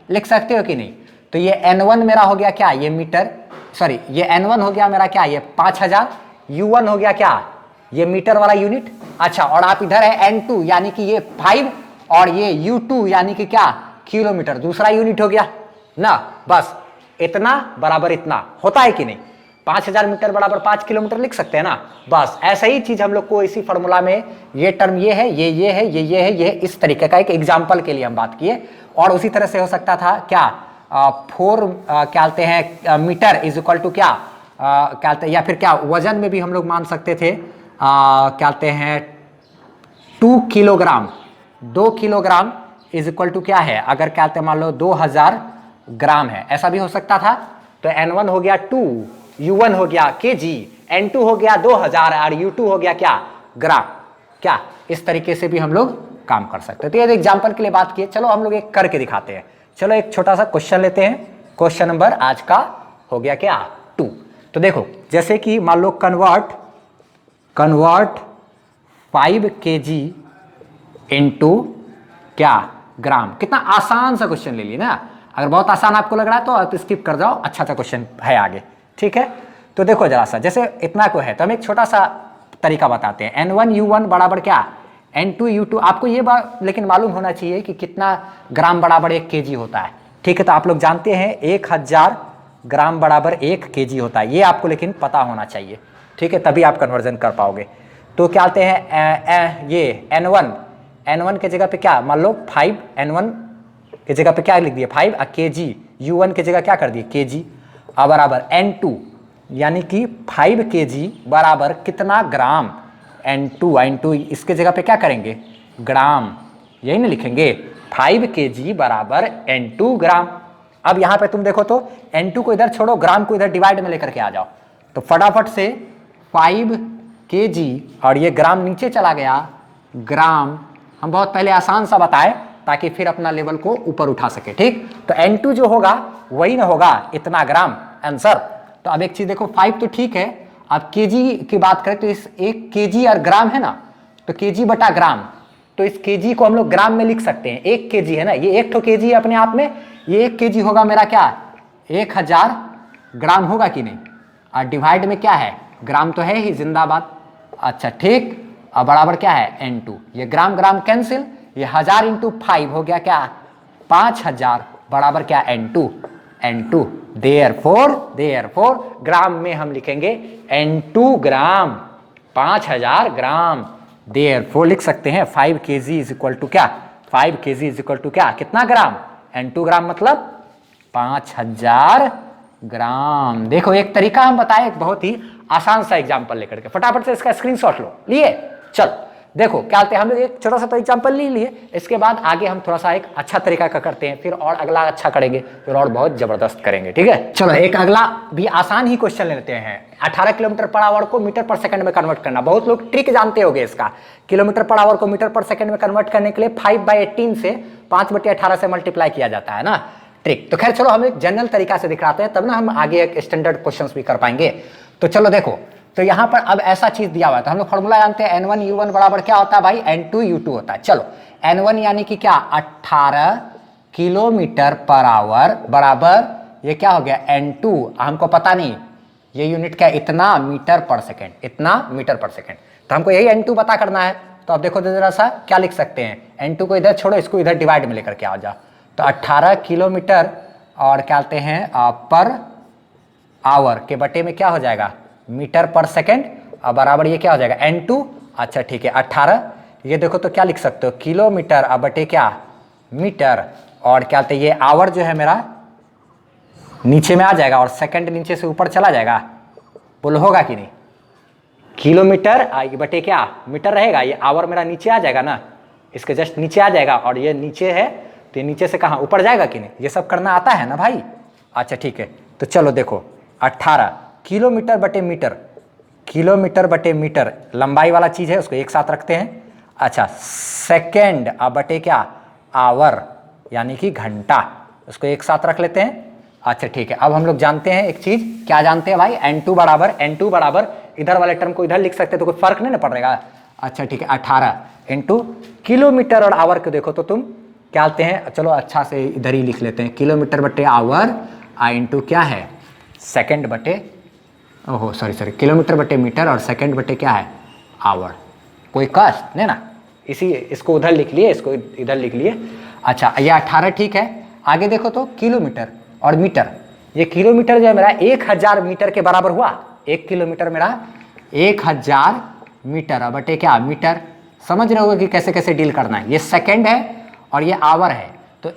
लिख सकते हो कि नहीं। तो ये N1 मेरा हो गया क्या, ये मीटर, सॉरी ये N1 हो गया मेरा क्या, ये 5000, U1 हो गया क्या, ये मीटर वाला यूनिट। अच्छा, और आप इधर है N2 यानी कि ये 5, और ये U2 यानी कि क्या, किलोमीटर, दूसरा यूनिट हो गया ना। बस इतना बराबर इतना होता है कि नहीं, 5000 मीटर बराबर 5 किलोमीटर लिख सकते हैं ना। बस ऐसा ही चीज हम लोग को इसी फॉर्मूला में, ये टर्म ये है, ये है, ये है, ये इस तरीके का एक एग्जांपल के लिए हम बात किए। और उसी तरह से हो सकता था क्या, 4 क्या कहते हैं मीटर इज इक्वल टू क्या, क्या कहते हैं, या फिर क्या वजन में भी हम लोग मान सकते थे क्या कहते हैं 2 kilogram, 2 kilogram is equal to क्या है, अगर क्या कहते हैं मान लो 2000 ग्राम है, ऐसा भी हो सकता था। तो N1 हो गया 2, U1 हो गया kg, N2 हो गया 2000 और U2 हो गया क्या, ग्राम। क्या इस तरीके से भी हम लोग काम कर सकते हैं। तो ये एग्जांपल के लिए बात किए, चलो हम लोग एक करके दिखाते हैं। चलो एक छोटा सा क्वेश्चन लेते हैं, क्वेश्चन नंबर आज का हो गया क्या 2। तो देखो जैसे कि मान लो कन्वर्ट 5 kg इंटू क्या ग्राम, कितना आसान सा क्वेश्चन ले लिए ना। अगर बहुत आसान आपको लग रहा है तो आप स्किप कर जाओ, अच्छा क्वेश्चन है आगे। ठीक है, तो देखो जरा सा, जैसे इतना को है तो हम एक छोटा सा तरीका बताते हैं। N1U1 बराबर क्या, N2U2। आपको ये बात लेकिन मालूम होना चाहिए कि कितना ग्राम बराबर 1 kg होता है। ठीक है, तो आप लोग जानते हैं 1000 ग्राम बराबर 1 kg होता है, ये आपको लेकिन पता होना चाहिए। ठीक है, तभी आप कन्वर्जन कर पाओगे। तो क्या कहते हैं ये N1 के जगह पे क्या, मान लो 5, N1 की जगह पे क्या लिख दिया 5, kg, U1 की जगह क्या कर दिए kg, अब बराबर यानी कि 5 kg बराबर कितना ग्राम, N2 इसके जगह पे क्या करेंगे, ग्राम, यही ना लिखेंगे, 5 kg बराबर N2 ग्राम। अब यहां पे तुम देखो तो N2 को इधर छोड़ो, ग्राम को इधर डिवाइड में लेकर के आ जाओ, तो फटाफट से 5 kg और ये ग्राम नीचे चला गया, ग्राम। हम बहुत पहले आसान सा बताए ताकि फिर अपना लेवल को ऊपर उठा सके, ठीक। तो N2 जो होगा वही ना होगा, इतना ग्राम आंसर। तो अब एक चीज देखो, 5 तो ठीक है, अब केजी की बात करें तो इस एक केजी और ग्राम है ना, तो केजी बटा ग्राम, तो इस केजी को हम लोग ग्राम में लिख सकते हैं। 1 केजी है ना, ये एक तो केजी है अपने आप में, ये 1 केजी होगा मेरा क्या, 1000 ग्राम होगा कि नहीं, और डिवाइड में क्या है, ग्राम तो है ही, जिंदाबाद। अच्छा ठीक, अब बराबर क्या है N2, ये ग्राम ग्राम कैंसिल, ये 1000 इंटू 5 हो गया क्या 5000 बराबर क्या N2। देयरफॉर ग्राम में हम लिखेंगे N2 ग्राम, 5000 ग्राम। देयरफॉर लिख सकते हैं 5 kg इज इक्वल टू क्या, 5 kg इज इक्वल टू क्या, कितना ग्राम, N2 ग्राम मतलब 5000 ग्राम। देखो एक तरीका हम बताए, एक बहुत ही आसान सा एग्जांपल लेकर के, फटाफट से इसका स्क्रीनशॉट लो, लिए, चल देखो क्या होते हैं। हम लोग एक छोटा सा तो एग्जांपल ले लिए, इसके बाद आगे हम थोड़ा सा एक अच्छा तरीका का करते हैं, फिर और अगला अच्छा करेंगे, फिर और बहुत जबरदस्त करेंगे, ठीक है। चलो एक अगला भी आसान ही क्वेश्चन लेते हैं। 18 किलोमीटर पर आवर को मीटर पर सेकंड में कन्वर्ट करना। बहुत लोग ट्रिक जानते होंगे इसका, किलोमीटर पर आवर को मीटर पर सेकंड में कन्वर्ट करने के लिए 5/18 से 5/18 से मल्टीप्लाई किया जाता है ना, ट्रिक। तो खैर चलो हम एक जनरल तरीका से दिखाते हैं, तब ना हम आगे एक स्टैंडर्ड क्वेश्चंस भी कर पाएंगे। तो चलो देखो, तो यहां पर अब ऐसा चीज दिया हुआ है, तो हम लोग फॉर्मूला जानते हैं, N1U1 बराबर क्या होता है भाई, N2U2 होता है। चलो N1 यानी कि क्या 18 किलोमीटर पर आवर बराबर ये क्या हो गया N2, हमको पता नहीं ये यूनिट क्या, इतना मीटर पर सेकेंड, इतना मीटर पर सेकेंड, तो हमको यही N2 पता करना है। तो अब देखो जरा सा क्या लिख सकते हैं, N2 को इधर छोड़ो, इसको इधर डिवाइड में लेकर के आ जाओ, तो 18 किलोमीटर और क्या कहते हैं पर आवर के बटे में क्या हो जाएगा, मीटर पर सेकेंड, और बराबर ये क्या हो जाएगा N2। अच्छा ठीक है 18, ये देखो तो क्या लिख सकते हो, किलोमीटर अब बटे क्या मीटर, और क्या कहते हैं ये आवर जो है मेरा नीचे में आ जाएगा, और सेकंड नीचे से ऊपर चला जाएगा, बोलो होगा कि नहीं, किलोमीटर बटे क्या मीटर रहेगा, ये आवर मेरा नीचे आ जाएगा ना, इसके जस्ट नीचे आ जाएगा, और ये नीचे है तो ये नीचे से कहाँ ऊपर जाएगा कि नहीं, ये सब करना आता है ना भाई। अच्छा ठीक है, तो चलो देखो 18 किलोमीटर बटे मीटर, किलोमीटर बटे मीटर लंबाई वाला चीज है, उसको एक साथ रखते हैं। अच्छा सेकेंड अब बटे क्या आवर यानी कि घंटा, उसको एक साथ रख लेते हैं। अच्छा ठीक है, अब हम लोग जानते हैं एक चीज, क्या जानते हैं भाई, N2 बराबर इधर वाले टर्म को इधर लिख सकते हैं तो कोई फर्क नहीं ना पड़ेगा। अच्छा ठीक है 18 इंटू किलोमीटर और आवर को देखो तो तुम क्या बोलते हैं, चलो अच्छा से इधर ही लिख लेते हैं, किलोमीटर बटे आवर इंटू क्या है सेकंड बटे, ओहो सॉरी किलोमीटर बटे मीटर और सेकंड बटे क्या है आवर, कोई कष्ट नहीं ना, इसी इसको उधर लिख लिए, इसको इधर लिख लिए। अच्छा ये 18 ठीक है, आगे देखो तो किलोमीटर और मीटर, ये किलोमीटर जो है मेरा 1000 मीटर के बराबर हुआ, 1 किलोमीटर मेरा 1000 मीटर अब बटे क्या मीटर, समझ रहे हो कि कैसे कैसे डील करना है। ये सेकंड है और ये आवर है, तो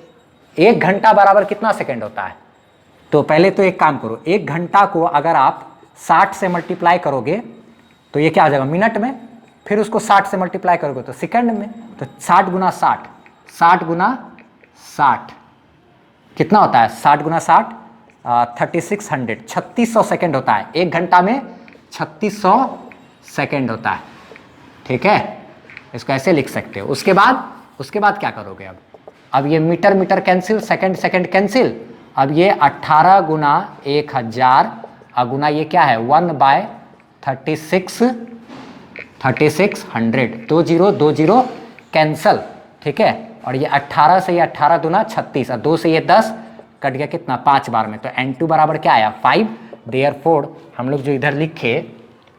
1 घंटा बराबर कितना सेकंड होता है, तो पहले तो एक काम करो, 1 घंटा को अगर आप 60 से मल्टीप्लाई करोगे तो ये क्या हो जाएगा मिनट में, फिर उसको 60 से मल्टीप्लाई करोगे तो सेकंड में, तो 60 गुना 60, 60 गुना 60 कितना होता है, 60 गुना 60 3600, 3600 सेकेंड होता है, 1 घंटा में 3600 सेकेंड होता है, ठीक है, इसको ऐसे लिख सकते हो। उसके बाद क्या करोगे, अब ये metre metre cancel, second second cancel, अब ये 18 गुना 1000 गुना ये क्या है 1/3600, 20 कैंसल, ठीक है, और ये 18 से ये 18 दूना 36 और 2 से ये 10 कट गया कितना 5 बार में, तो N2 बराबर क्या आया 5। देयरफॉर हम लोग जो इधर लिखे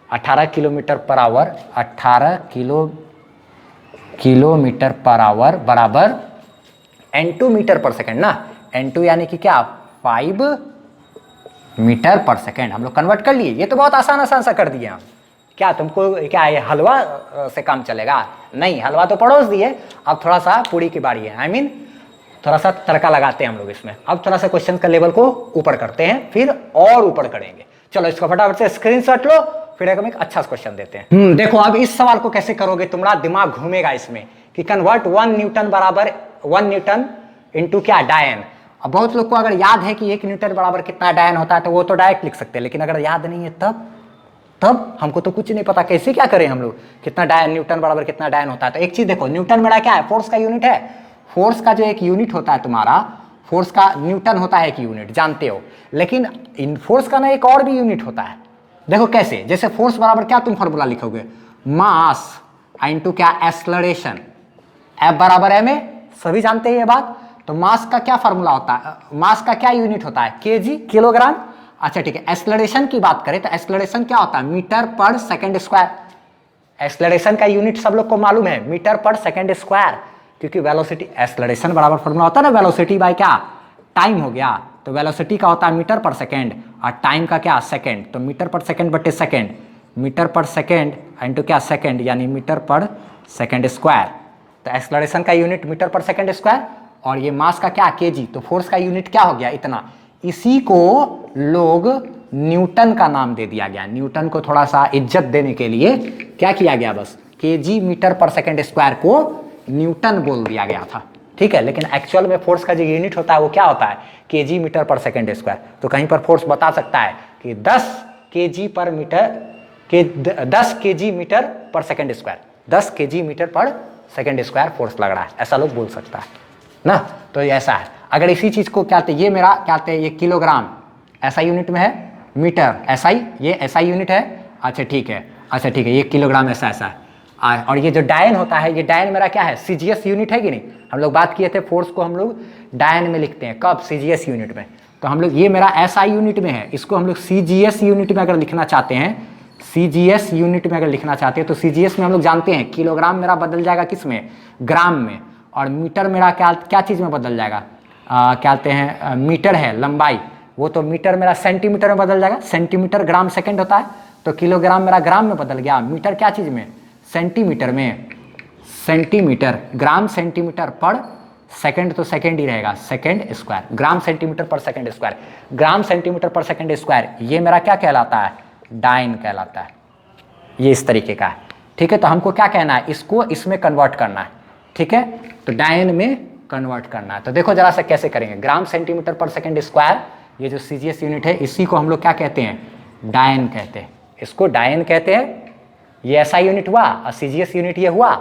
18 kilometre per hour, 18 kilometre per hour बराबर N2 मीटर पर सेकंड ना, N2 यानी कि क्या 5 मीटर पर सेकंड, हम लोग कन्वर्ट कर लिए। ये तो बहुत आसान सा कर दिए हम, क्या तुमको क्या ये हलवा से काम चलेगा, नहीं हलवा तो पड़ोस दिए, अब थोड़ा सा पूरी की बारी है, I mean, थोड़ा सा तड़का लगाते हैं हम लोग इसमें। अब थोड़ा सा क्वेश्चन का लेवल को ऊपर करते हैं, फिर और ऊपर करेंगे। चलो इसको फटाफट से स्क्रीनशॉट लो, फिर हम एक अच्छा क्वेश्चन देते हैं। देखो अब इस सवाल को कैसे करोगे, तुम्हारा दिमाग घूमेगा इसमें कि कन्वर्ट 1 न्यूटन बराबर 1 न्यूटन इनटू क्या, डायन। अब बहुत लोग को अगर याद है कि 1 न्यूटन बराबर कितना डायन होता है तो वो तो डायरेक्ट लिख सकते हैं, लेकिन अगर याद नहीं है तब हमको तो कुछ नहीं पता, कैसे क्या करें हम लोग, कितना डायन, न्यूटन बराबर कितना डायन होता है। तो एक चीज देखो, न्यूटन मेरा क्या है, फोर्स का यूनिट है। फोर्स का जो एक यूनिट होता है तुम्हारा, फोर्स का न्यूटन होता है एक यूनिट, जानते हो। लेकिन इन फोर्स का ना एक और भी यूनिट होता है। देखो कैसे, जैसे फोर्स बराबर क्या तुम फॉर्मूला लिखोगे, मास इनटू क्या, एक्सेलरेशन, F बराबर है में, सभी जानते हैं ये बात। तो मास का क्या फॉर्मूला होता है, मास का क्या यूनिट होता है, केजी, किलोग्राम। अच्छा ठीक है, एक्सेलरेशन की बात करें तो एक्सेलरेशन क्या होता है, मीटर पर सेकंड स्क्वायर। एक्सेलरेशन का यूनिट सब लोग को मालूम है, मीटर पर सेकंड स्क्वायर, क्योंकि वेलोसिटी, एक्सेलरेशन बराबर फॉर्मूला होता है ना, वेलोसिटी बाय क्या, टाइम हो गया। तो वेलोसिटी का होता है मीटर पर सेकंड और टाइम का क्या, सेकंड। तो मीटर पर सेकंड बटे सेकंड, मीटर पर सेकंड इंटू क्या, सेकंड, यानी मीटर पर सेकंड स्क्वायर। तो एक्सेलरेशन का यूनिट मीटर पर सेकंड स्क्वायर और ये मास का क्या, केजी। तो फोर्स का यूनिट क्या हो गया, इतना। इसी को लोग न्यूटन का नाम दे दिया गया। न्यूटन को थोड़ा सा इज्जत देने के लिए क्या किया गया, बस केजी मीटर पर सेकंड स्क्वायर को न्यूटन बोल दिया गया था, ठीक है। लेकिन एक्चुअल में फोर्स का जो यूनिट होता है वो क्या होता है, केजी मीटर पर सेकंड स्क्वायर। तो कहीं पर फोर्स बता सकता है कि 10 केजी पर मीटर के 10 केजी मीटर पर सेकंड स्क्वायर, 10 केजी मीटर पर सेकंड स्क्वायर फोर्स लग रहा है, ऐसा लोग बोल सकता है ना। तो ये ऐसा है। अगर इसी चीज को क्या कहते हैं, ये मेरा क्या कहते हैं, ये किलोग्राम ऐसा यूनिट में है, मीटर एसआई, ये एसआई यूनिट है। अच्छा ठीक है, अच्छा ठीक है, ये किलोग्राम ऐसा ऐसा है। और ये जो डायन होता है, ये डायन मेरा क्या है, सीजीएस यूनिट है कि नहीं। हम लोग बात किए थे फोर्स को हम लोग डायन में लिखते हैं, कब, सीजीएस यूनिट में। तो हम लोग, ये मेरा एसआई यूनिट में है, इसको हम लोग सीजीएस यूनिट में अगर लिखना चाहते हैं, सीजीएस यूनिट में अगर लिखना चाहते हैं तो सीजीएस में हम लोग जानते हैं किलोग्राम मेरा बदल जाएगा किस में, ग्राम में। और मीटर मेरा क्या चीज़ में बदल जाएगा, क्या कहते हैं, मीटर है लंबाई, वो तो मीटर मेरा सेंटीमीटर में बदल जाएगा। सेंटीमीटर ग्राम सेकंड होता है, तो किलोग्राम मेरा ग्राम में बदल गया। मीटर क्या चीज़ में, सेंटीमीटर में। सेंटीमीटर, ग्राम सेंटीमीटर पर सेकंड तो सेकंड ही रहेगा, सेकंड स्क्वायर, ग्राम सेंटीमीटर पर सेकंड स्क्वायर, ग्राम सेंटीमीटर पर सेकंड स्क्वायर, ये मेरा क्या कहलाता है, डायन कहलाता है। ये इस तरीके का है, ठीक है। तो हमको क्या कहना है, इसको इसमें कन्वर्ट करना है, ठीक है। तो डायन में कन्वर्ट करना है। तो देखो जरा सा कैसे करेंगे, ग्राम सेंटीमीटर पर सेकंड स्क्वायर, ये जो सीजीएस यूनिट है इसी को हम लोग क्या कहते हैं, डायन कहते हैं, इसको डायन कहते हैं। ये ऐसा यूनिट हुआ और सीजीएस यूनिट ये हुआ,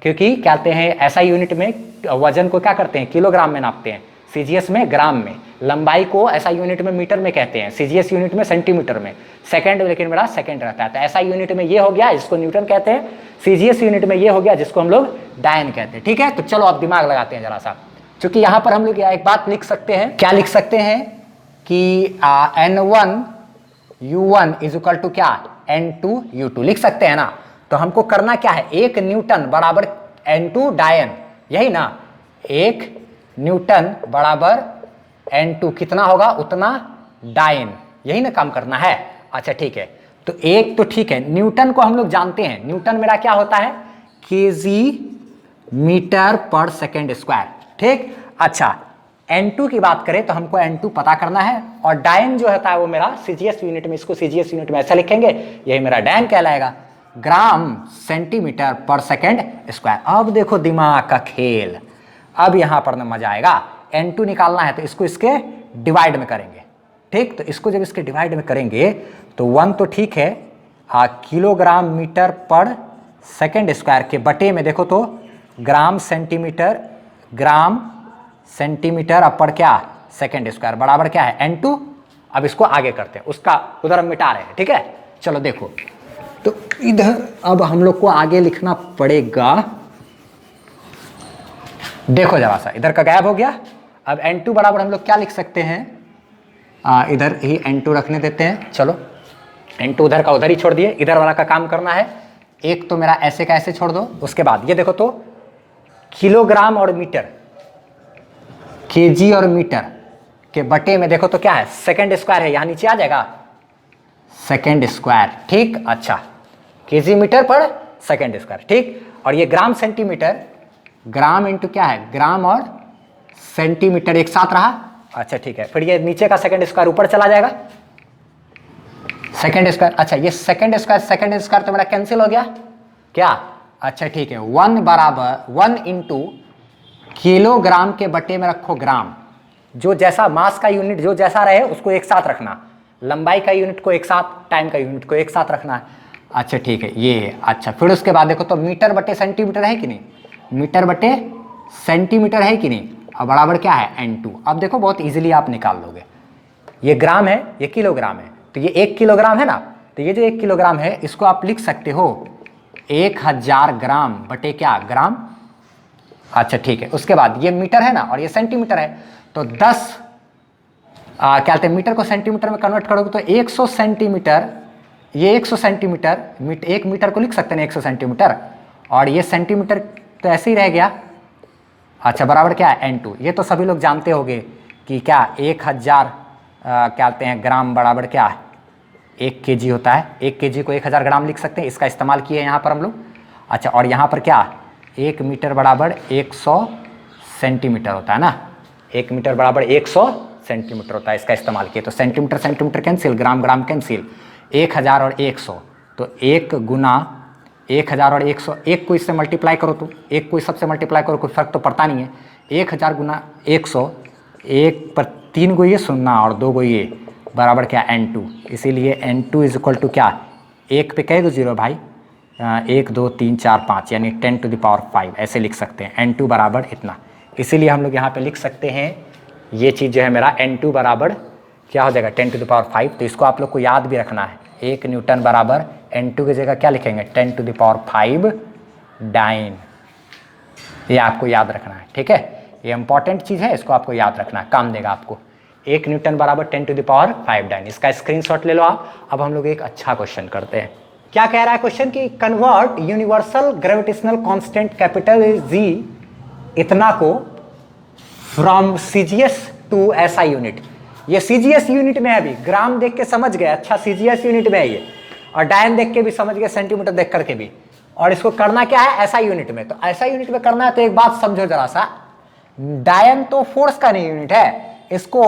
क्योंकि क्या कहते हैं, ऐसा यूनिट में वजन को क्या करते हैं, किलोग्राम में नापते हैं, सीजीएस में ग्राम में। लंबाई को ऐसा यूनिट में मीटर में कहते हैं, सीजीएस यूनिट में सेंटीमीटर में। सेकंड लेकिन मेरा सेकंड रहता है। तो ऐसा यूनिट में ये हो गया जिसको न्यूटन कहते हैं, सीजीएस यूनिट में ये हो गया जिसको हम लोग डायन कहते हैं, ठीक है। तो चलो अब दिमाग लगाते हैं जरा सा, क्योंकि यहाँ पर हम लोग एक बात लिख सकते हैं, क्या लिख सकते हैं कि N1 U1 is equal to क्या, N2 U2 लिख सकते हैं ना। तो हमको करना क्या है, 1 न्यूटन बराबर N2 डायन, यही ना, 1 न्यूटन बराबर N2 कितना होगा उतना डायन, यही ना काम करना है। अच्छा ठीक है, तो एक तो ठीक है, न्यूटन को हम लोग जानते हैं, न्यूटन मेरा क्या होता है, केजी मीटर पर सेकंड स्क्वायर, ठीक। अच्छा N2 की बात करें तो हमको N2 पता करना है, और डायन जो होता है वो मेरा सीजीएस यूनिट में, इसको सीजीएस यूनिट में ऐसा लिखेंगे, यही मेरा डायन कहलाएगा, ग्राम सेंटीमीटर पर सेकंड स्क्वायर। अब देखो दिमाग का खेल, अब यहां पर ना मजा आएगा। N2 निकालना है तो इसको इसके डिवाइड में करेंगे, ठीक। तो इसको जब इसके डिवाइड में करेंगे तो 1 तो ठीक है, किलोग्राम मीटर पर सेकंड स्क्वायर के बटे में देखो तो ग्राम सेंटीमीटर, ग्राम सेंटीमीटर अपर क्या, सेकंड स्क्वायर बराबर क्या है, N2। अब इसको आगे करते हैं, उसका उधर हम मिटा रहे हैं, ठीक है। चलो देखो, तो इधर अब हम लोग को आगे लिखना पड़ेगा, देखो जरा सा, इधर का गायब हो गया। अब N2 बराबर हम लोग क्या लिख सकते हैं, इधर ही N2 रखने देते हैं। चलो N2 उधर का उधर ही छोड़ दिए, इधर वाला का काम करना है। एक तो मेरा ऐसे का ऐसे छोड़ दो, उसके बाद ये देखो तो किलोग्राम और मीटर, केजी और मीटर के बटे में देखो तो क्या है, सेकंड स्क्वायर है, यहां नीचे आ जाएगा सेकंड स्क्वायर, ठीक। अच्छा केजी मीटर पर सेकंड स्क्वायर, ठीक। और ये ग्राम सेंटीमीटर, ग्राम इंटू क्या है, ग्राम और सेंटीमीटर एक साथ रहा। अच्छा ठीक है, फिर ये नीचे का सेकंड स्क्वायर ऊपर चला जाएगा, सेकेंड स्क्वायर, अच्छा ये सेकेंड स्क्वायर तो मेरा कैंसिल हो गया क्या? अच्छा ठीक है, 1 बराबर 1 इंटू किलोग्राम के बटे में रखो ग्राम, जो जैसा मास का यूनिट जो जैसा रहे उसको एक साथ रखना, लंबाई का यूनिट को एक साथ, टाइम का यूनिट को एक साथ रखना है। अच्छा ठीक है ये, अच्छा फिर उसके बाद देखो तो मीटर बटे सेंटीमीटर है कि नहीं, मीटर बटे सेंटीमीटर है कि नहीं, और बराबर क्या है n2। अब देखो बहुत इजीली आप निकाल लोगे, ये ग्राम है ये किलोग्राम है, तो ये 1 किलोग्राम है ना, तो ये जो 1 किलोग्राम है इसको आप लिख सकते हो 1000 ग्राम बटे क्या ग्राम। अच्छा ठीक है, उसके बाद ये मीटर है ना और ये सेंटीमीटर है, तो 10 क्या कहते हैं मीटर को सेंटीमीटर में कन्वर्ट करोगे तो 100 सेंटीमीटर, ये 100 सेंटीमीटर, एक मीटर को लिख सकते हैं 100 सेंटीमीटर, और ये सेंटीमीटर तो ऐसे ही रह गया। अच्छा बराबर क्या है n2, ये तो सभी लोग जानते होंगे कि क्या 1000 क्या कहते हैं ग्राम बराबर क्या है 1 kg होता है, 1 kg को 1000 ग्राम लिख सकते हैं, इसका इस्तेमाल किए यहाँ पर हम लोग। अच्छा और यहाँ पर क्या 1 मीटर बराबर 100 सेंटीमीटर होता है ना, 1 मीटर बराबर 100 सेंटीमीटर होता है, इसका इस्तेमाल किए, तो सेंटीमीटर सेंटीमीटर कैंसिल, ग्राम ग्राम कैंसिल, 1000 और 100, तो 1 गुना 1000 और 100, एक को इससे मल्टीप्लाई करो, तो एक को इस सबसे मल्टीप्लाई करो, कोई फर्क तो पड़ता नहीं है, 1000 गुना 100, 1 पर 3 गो ये शून्य और 2 गो ये बराबर क्या n2, इसीलिए n2 इज इक्वल टू क्या, 1 पे कई गो जीरो भाई, 1 2 3 4 5 यानी 10⁵ ऐसे लिख सकते हैं, n2 बराबर इतना, इसीलिए हम लोग यहाँ पे लिख सकते हैं ये चीज़ जो है मेरा n2 बराबर क्या हो जाएगा 10⁵, तो इसको आप लोग को याद भी रखना है, 1 न्यूटन बराबर n2 की जगह क्या लिखेंगे 10⁵ डाइन, ये आपको याद रखना है, ठीक है, ये इंपॉर्टेंट चीज़ है, इसको आपको याद रखना है, काम देगा आपको। 1 न्यूटन बराबर 10⁵ डाइन, इसका स्क्रीनशॉट ले लो आप। अब हम लोग एक अच्छा क्वेश्चन करते हैं, क्या कह रहा है क्वेश्चन कि convert universal gravitational constant capital G इतना को from CGS to SI unit, ये सीजीएस यूनिट में है, अभी ग्राम देख के समझ गए, अच्छा सीजीएस यूनिट में है ये, और डायन देख के भी समझ गए, सेंटीमीटर देख करके भी, और इसको करना क्या है ऐसा यूनिट में, तो ऐसा यूनिट में करना है तो एक बात समझो जरा सा, डायन तो फोर्स का नहीं यूनिट है, इसको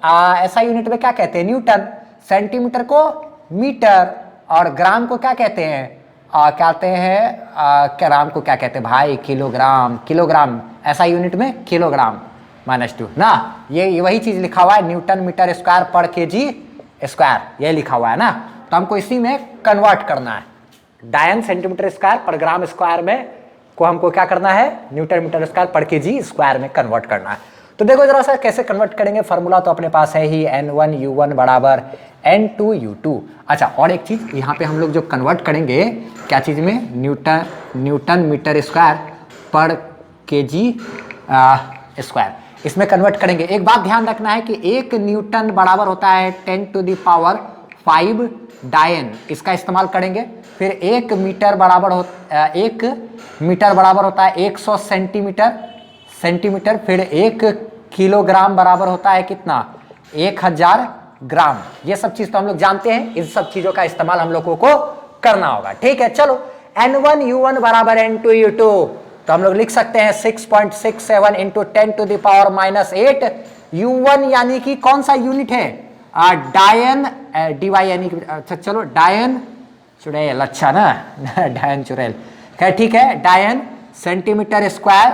ऐसा यूनिट में क्या कहते हैं न्यूटन, सेंटीमीटर को मीटर, और ग्राम को क्या कहते हैं क्या कहते हैं ग्राम को क्या कहते हैं भाई किलोग्राम, किलोग्राम ऐसा यूनिट में किलोग्राम -2 ना, ये वही चीज लिखा हुआ है न्यूटन मीटर स्क्वायर पर केजी स्क्वायर, ये लिखा हुआ है ना, तो हमको इसी में कन्वर्ट करना है, डायन सेंटीमीटर स्क्वायर पर ग्राम स्क्वायर में को हमको क्या करना है न्यूटन मीटर स्क्वायर पर केजी स्क्वायर में कन्वर्ट करना है। तो देखो जरा सा कैसे कन्वर्ट करेंगे, फार्मूला तो अपने पास है ही, n1 u1 बराबर n2 u2। अच्छा और एक चीज यहाँ पे हम लोग जो कन्वर्ट करेंगे क्या चीज में, न्यूटन मीटर स्क्वायर पर केजी स्क्वायर, इसमें कन्वर्ट करेंगे। एक बात ध्यान रखना है कि 1 न्यूटन बराबर होता है 10⁵ डायन, इसका इस्तेमाल करेंगे। फिर 1 मीटर बराबर होता है 100 सेंटीमीटर, फिर 1 किलोग्राम बराबर होता है कितना 1000 ग्राम। ये सब चीज तो हम लोग जानते हैं, इन सब चीजों का इस्तेमाल हम लोगों को करना होगा, ठीक है। चलो n1 u1 बराबर n2 u2, तो हम लोग लिख सकते हैं 6.67 इंटू 10⁻⁸ u1 यानी कि कौन सा यूनिट है डायन डीवाई यानी कि अच्छा चलो डायन चुड़ैल, अच्छा ना डायन चुड़ैल, खैर ठीक है, डायन सेंटीमीटर स्क्वायर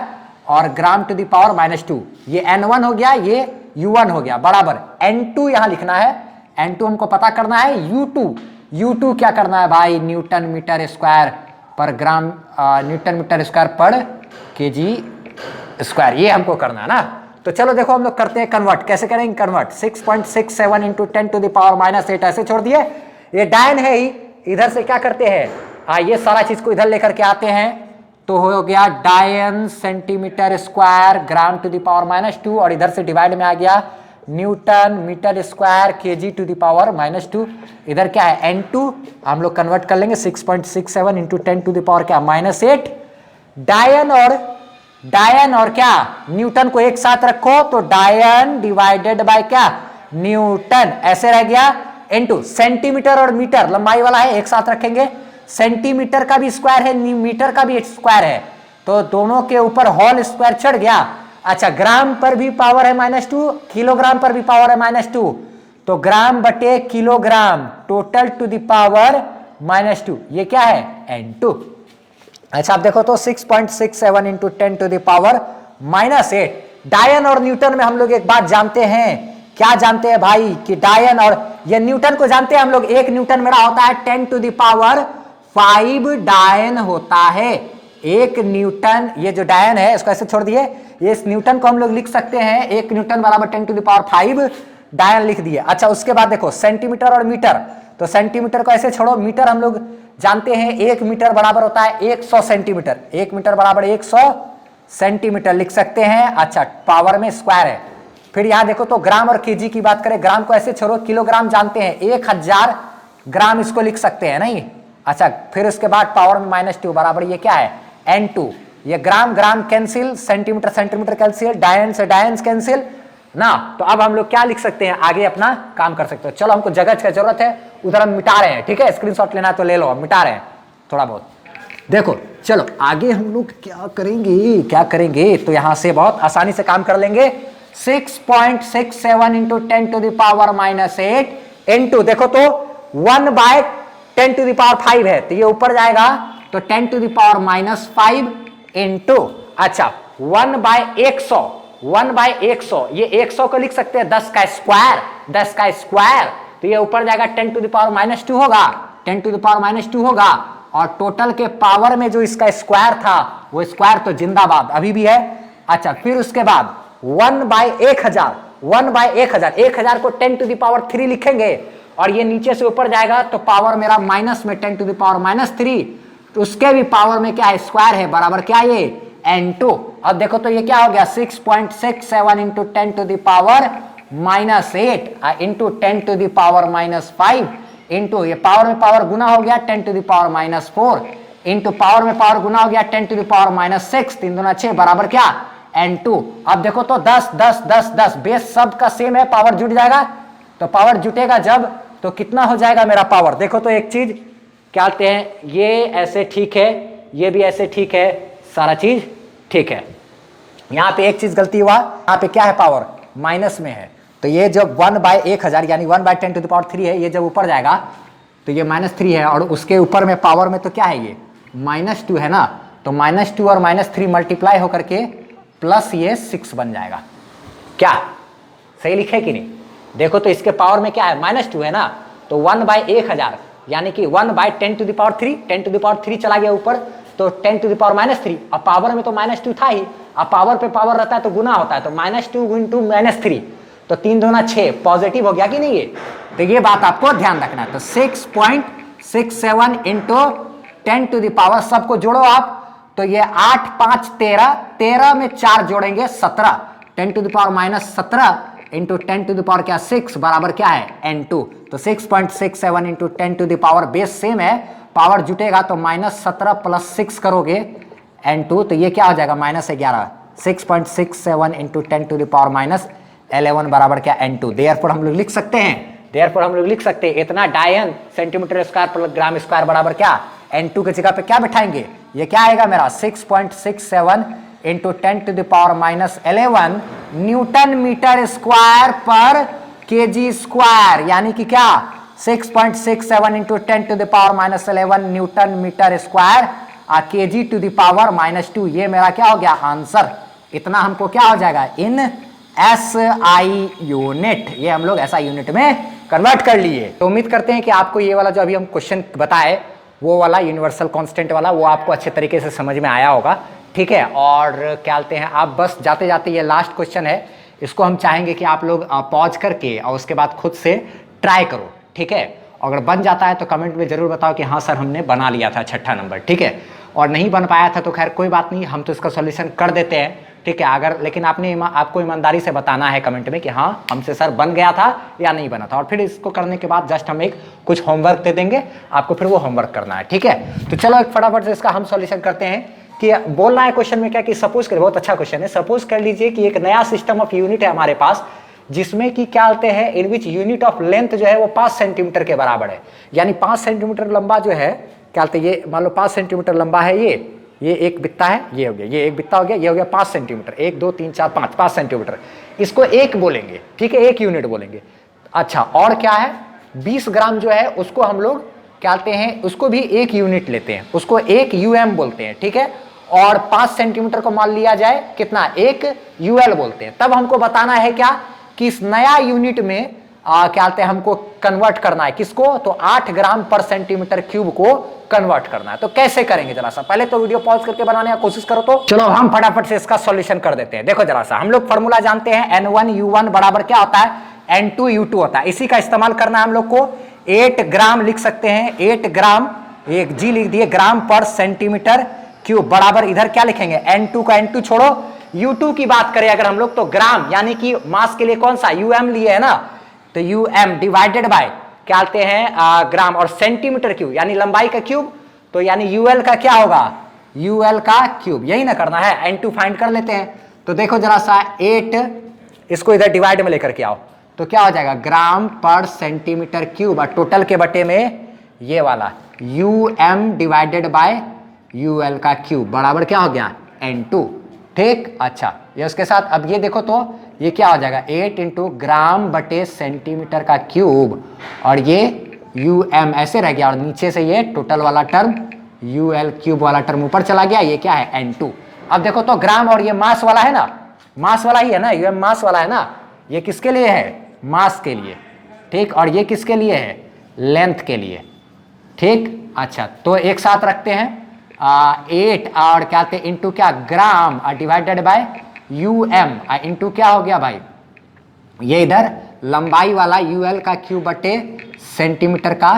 और ग्राम टू द पावर -2, ये n1 हो गया, ये u1 हो गया, बराबर n2 यहां लिखना है, n2 हमको पता करना है, u2 क्या करना है भाई न्यूटन मीटर स्क्वायर पर ग्राम न्यूटन मीटर स्क्वायर पर केजी स्क्वायर, ये हमको करना है ना। तो चलो देखो हम लोग करते हैं कन्वर्ट, कैसे करेंगे कन्वर्ट, 6.67 इंटू 10⁻⁸ ऐसे छोड़ दिए, ये डायन है ही, इधर से क्या करते हैं ये सारा चीज को इधर लेकर के आते हैं, तो हो गया dyne centimetre square gram to the power -2, और इधर से डिवाइड में आ गया newton metre square KG to the power -2, इधर क्या है n2, हम लोग कन्वर्ट कर लेंगे 6.67 इंटू 10 टू द पावर क्या -8, डायन और क्या न्यूटन को एक साथ रखो, तो डायन डिवाइडेड बाय क्या न्यूटन, ऐसे रह गया, इनटू सेंटीमीटर और मीटर लंबाई वाला है एक साथ रखेंगे, सेंटीमीटर का भी स्क्वायर है मीटर का भी स्क्वायर है, तो दोनों के ऊपर होल स्क्वायर चढ़ गया। अच्छा ग्राम पर भी पावर है -2, किलोग्राम पर भी पावर है -2, तो ग्राम बटे kilogram total two the power -2, ये क्या है N2। अच्छा आप देखो तो 6.67 इंटू 10 टू द पावर -8। डायन और न्यूटन में हम लोग एक बात जानते हैं, क्या जानते हैं भाई कि डायन और ये न्यूटन को जानते हैं हम लोग। 1 न्यूटन मेरा होता है 10 टू द पावर 5 डायन होता है। 1 न्यूटन, ये जो डायन है इसको ऐसे छोड़ दिए, ये इस न्यूटन को हम लोग लिख सकते हैं 1 न्यूटन बराबर 10 टू द पावर 5 डायन लिख दिए। अच्छा उसके बाद देखो सेंटीमीटर और मीटर, तो सेंटीमीटर को ऐसे छोड़ो, मीटर हम लोग जानते हैं 1 मीटर बराबर होता है 100 सेंटीमीटर, 1 मीटर बराबर 100 सेंटीमीटर लिख सकते हैं। अच्छा पावर में स्क्वायर है। फिर यहां देखो तो ग्राम और केजी की बात करें, ग्राम को ऐसे छोड़ो, किलोग्राम जानते हैं 1000 ग्राम इसको लिख सकते हैं नहीं। अच्छा फिर उसके बाद पावर में -2 बराबर ये क्या है N2। ये gram gram cancel, centimetre centimetre cancel, dyne से डायन कैंसिल ना। तो अब हम लोग क्या लिख सकते हैं, आगे अपना काम कर सकते हो। चलो हमको जगह की जरूरत है, उधर हम मिटा रहे हैं, ठीक है स्क्रीनशॉट लेना तो ले लो, हम मिटा रहे हैं थोड़ा बहुत। देखो चलो आगे हम लोग क्या करेंगे, तो यहां से बहुत आसानी से काम कर लेंगे। 6.67 into 10 to the power -8 into, देखो तो 1/10 टू द पावर 5 है, तो ये ऊपर जाएगा तो 10 टू द पावर -5 इंटू, अच्छा 1/100, 1/100, ये 100 को लिख सकते हैं 10 का स्क्वायर, तो ये ऊपर जाएगा 10 टू द पावर -2 होगा, 10 टू द पावर -2 होगा। और टोटल के पावर में जो इसका स्क्वायर था वो स्क्वायर तो जिंदाबाद अभी भी है। अच्छा फिर उसके बाद 1/1000, 1/1000, 1000 को 10 टू द पावर 3 लिखेंगे और ये नीचे से ऊपर जाएगा तो पावर मेरा माइनस में 10 टू द पावर -3, तो उसके भी पावर में क्या है स्क्वायर है, बराबर क्या ये N2। अब देखो तो ये क्या हो गया 6.67 into 10 to the power -8 into 10 to the power -5 into, ये पावर में पावर गुना हो गया 10 to the power -4 into power में पावर गुना हो गया 10 टू द पावर -6, 3 दूना 6 बराबर क्या N2। अब देखो तो 10 10 10 10 बेस सब का सेम है, पावर जुट जाएगा, तो पावर जुटेगा जब तो कितना हो जाएगा मेरा पावर। देखो तो एक चीज क्या कहते हैं, ये ऐसे ठीक है, ये भी ऐसे ठीक है, सारा चीज ठीक है। यहां पे एक चीज गलती हुआ, यहां पे क्या है पावर माइनस में है, तो ये जब 1/1000 यानी 1/10 टू द पावर 3 है, ये जब ऊपर जाएगा तो ये -3 है, और उसके ऊपर में पावर में तो क्या है ये -2 है ना, तो -2 और -3 मल्टीप्लाई होकर के प्लस ये 6 बन जाएगा। क्या सही लिखे कि नहीं? देखो तो इसके पावर में क्या है -2 है ना, तो 1/1000 यानी कि 1/10 to the power 3, 10 to the power 3 चला गया ऊपर, तो 10 टू द पावर -3, अब पावर में तो -2 था ही, अब पावर पे पावर रहता है तो गुना होता है, तो -2 इंटू -3, तो 3 दूना 6 पॉजिटिव हो गया कि नहीं ये, तो ये बात आपको ध्यान रखना है। तो 6.67 इंटू 10 टू द पावर, सबको जोड़ो आप, तो ये 8 5 13, 13 में 4 जोड़ेंगे 17, 10 to the power -17 into 10 to the power क्या 6 बराबर क्या है N2। तो 6.67 into 10 to the power base same है, पावर जुटेगा तो -17 प्लस 6 करोगे N2, तो ये क्या हो जाएगा -11, 6.67 इंटू 10 टू द पावर -11 बराबर क्या N2। देयरफॉर हम लोग लिख सकते हैं, इतना डायन सेंटीमीटर स्क्वायर पर ग्राम स्क्वायर बराबर क्या N2 की जगह पे क्या बैठाएंगे, ये क्या आएगा मेरा 6.67 into 10 to the power -11 newton metre square पर केजी स्क्वायर, यानी कि क्या 6.67 into 10 to the power -11 newton metre square KG to the power -2। ये मेरा क्या हो गया आंसर, इतना हमको क्या हो जाएगा इन SI यूनिट, ये हम लोग SI यूनिट में कन्वर्ट कर लिए। तो उम्मीद करते हैं कि आपको ये वाला जो अभी हम क्वेश्चन बताए वो वाला यूनिवर्सल कांस्टेंट वाला वो आपको अच्छे तरीके से समझ में आया होगा, ठीक है। और क्या कहते हैं, आप बस जाते जाते ये लास्ट क्वेश्चन है, इसको हम चाहेंगे कि आप लोग पॉज करके और उसके बाद खुद से ट्राई करो, ठीक है। अगर बन जाता है तो कमेंट में जरूर बताओ कि हाँ सर हमने बना लिया था 6ठा नंबर, ठीक है। और नहीं बन पाया था तो खैर कोई बात नहीं, हम तो इसका सॉल्यूशन कर देते हैं, ठीक है। अगर लेकिन आपको ईमानदारी से बताना है कमेंट में कि हाँ हमसे सर बन गया था या नहीं बना था, और फिर इसको करने के बाद जस्ट हम एक कुछ होमवर्क दे देंगे आपको, फिर वो होमवर्क करना है, ठीक है। तो चलो एक फटाफट से इसका हम सॉल्यूशन करते हैं। कि बोलना है क्वेश्चन में क्या कि सपोज कर, बहुत अच्छा क्वेश्चन है, सपोज कर लीजिए कि एक नया सिस्टम ऑफ यूनिट है हमारे पास, जिसमें कि क्या होते हैं इन विच यूनिट ऑफ लेंथ जो है वो 5 सेंटीमीटर के बराबर है, यानी 5 सेंटीमीटर लंबा जो है क्या बोलते हैं, ये मान लो 5 सेंटीमीटर लंबा है, ये एक बित्ता है, ये हो गया, ये एक बित्ता हो गया, ये हो गया 5 सेंटीमीटर, 1 2 3 4 5 सेंटीमीटर, इसको एक बोलेंगे, ठीक है, एक यूनिट बोलेंगे। अच्छा, और क्या है, 20 ग्राम जो है उसको हम लोग क्या कहते हैं, उसको भी 1 यूनिट लेते हैं, उसको 1 यूएम बोलते हैं, ठीक है। और 5 सेंटीमीटर को मान लिया जाए कितना, 1 यूएल बोलते हैं। तब हमको बताना है क्या कि इस नया यूनिट में क्या कहते हैं, हमको कन्वर्ट करना है किसको, तो 8 ग्राम पर सेंटीमीटर क्यूब को कन्वर्ट करना है। तो कैसे करेंगे जरा सा, पहले तो वीडियो पॉज करके बनाने की कोशिश करो। तो चलो हम फटाफट से इसका सॉल्यूशन कर देते हैं। देखो जरा सा, हम लोग फॉर्मूला जानते हैं, N1U1 बराबर क्या होता है, N2U2 होता है। इसी का इस्तेमाल करना है हम लोग को। 8 ग्राम लिख सकते हैं, 8 ग्राम, एक जी लिख दिए, ग्राम पर सेंटीमीटर क्यूब बराबर, इधर क्या लिखेंगे, N2 का N2 छोड़ो, U2 की बात करें अगर हम लोग तो ग्राम, यानी कि मास के लिए कौन सा UM लिए है ना, तो UM डिवाइडेड बाय क्या आते हैं ग्राम, और सेंटीमीटर क्यूब यानी लंबाई का क्यूब, तो यानी UL का क्या होगा, UL का क्यूब, यही ना करना है। N2 फाइंड कर लेते हैं। तो देखो जरा सा, 8 इसको इधर डिवाइड में लेकर के आओ, तो क्या हो जाएगा, ग्राम पर सेंटीमीटर क्यूब, और टोटल के बटे में ये वाला UM डिवाइडेड बाय UL का क्यूब बराबर क्या हो गया, N2, ठीक। अच्छा, ये उसके साथ अब ये देखो तो ये क्या हो जाएगा, 8 इंटू ग्राम बटे सेंटीमीटर का क्यूब, और ये UM ऐसे रह गया, और नीचे से ये टोटल वाला टर्म UL क्यूब वाला टर्म ऊपर चला गया, ये क्या है, N2। अब देखो तो ग्राम, और ये मास वाला है ना, मास वाला ही है ना, UM मास वाला है ना, ये किसके लिए है, मास के लिए, ठीक। और ये किसके लिए है, लेंथ के लिए, ठीक। अच्छा, तो एक साथ रखते हैं, 8 और क्या कहते हैं इंटू क्या, gram divided by UM into क्या हो गया भाई, ये इधर लंबाई वाला UL का क्यूब बटे सेंटीमीटर का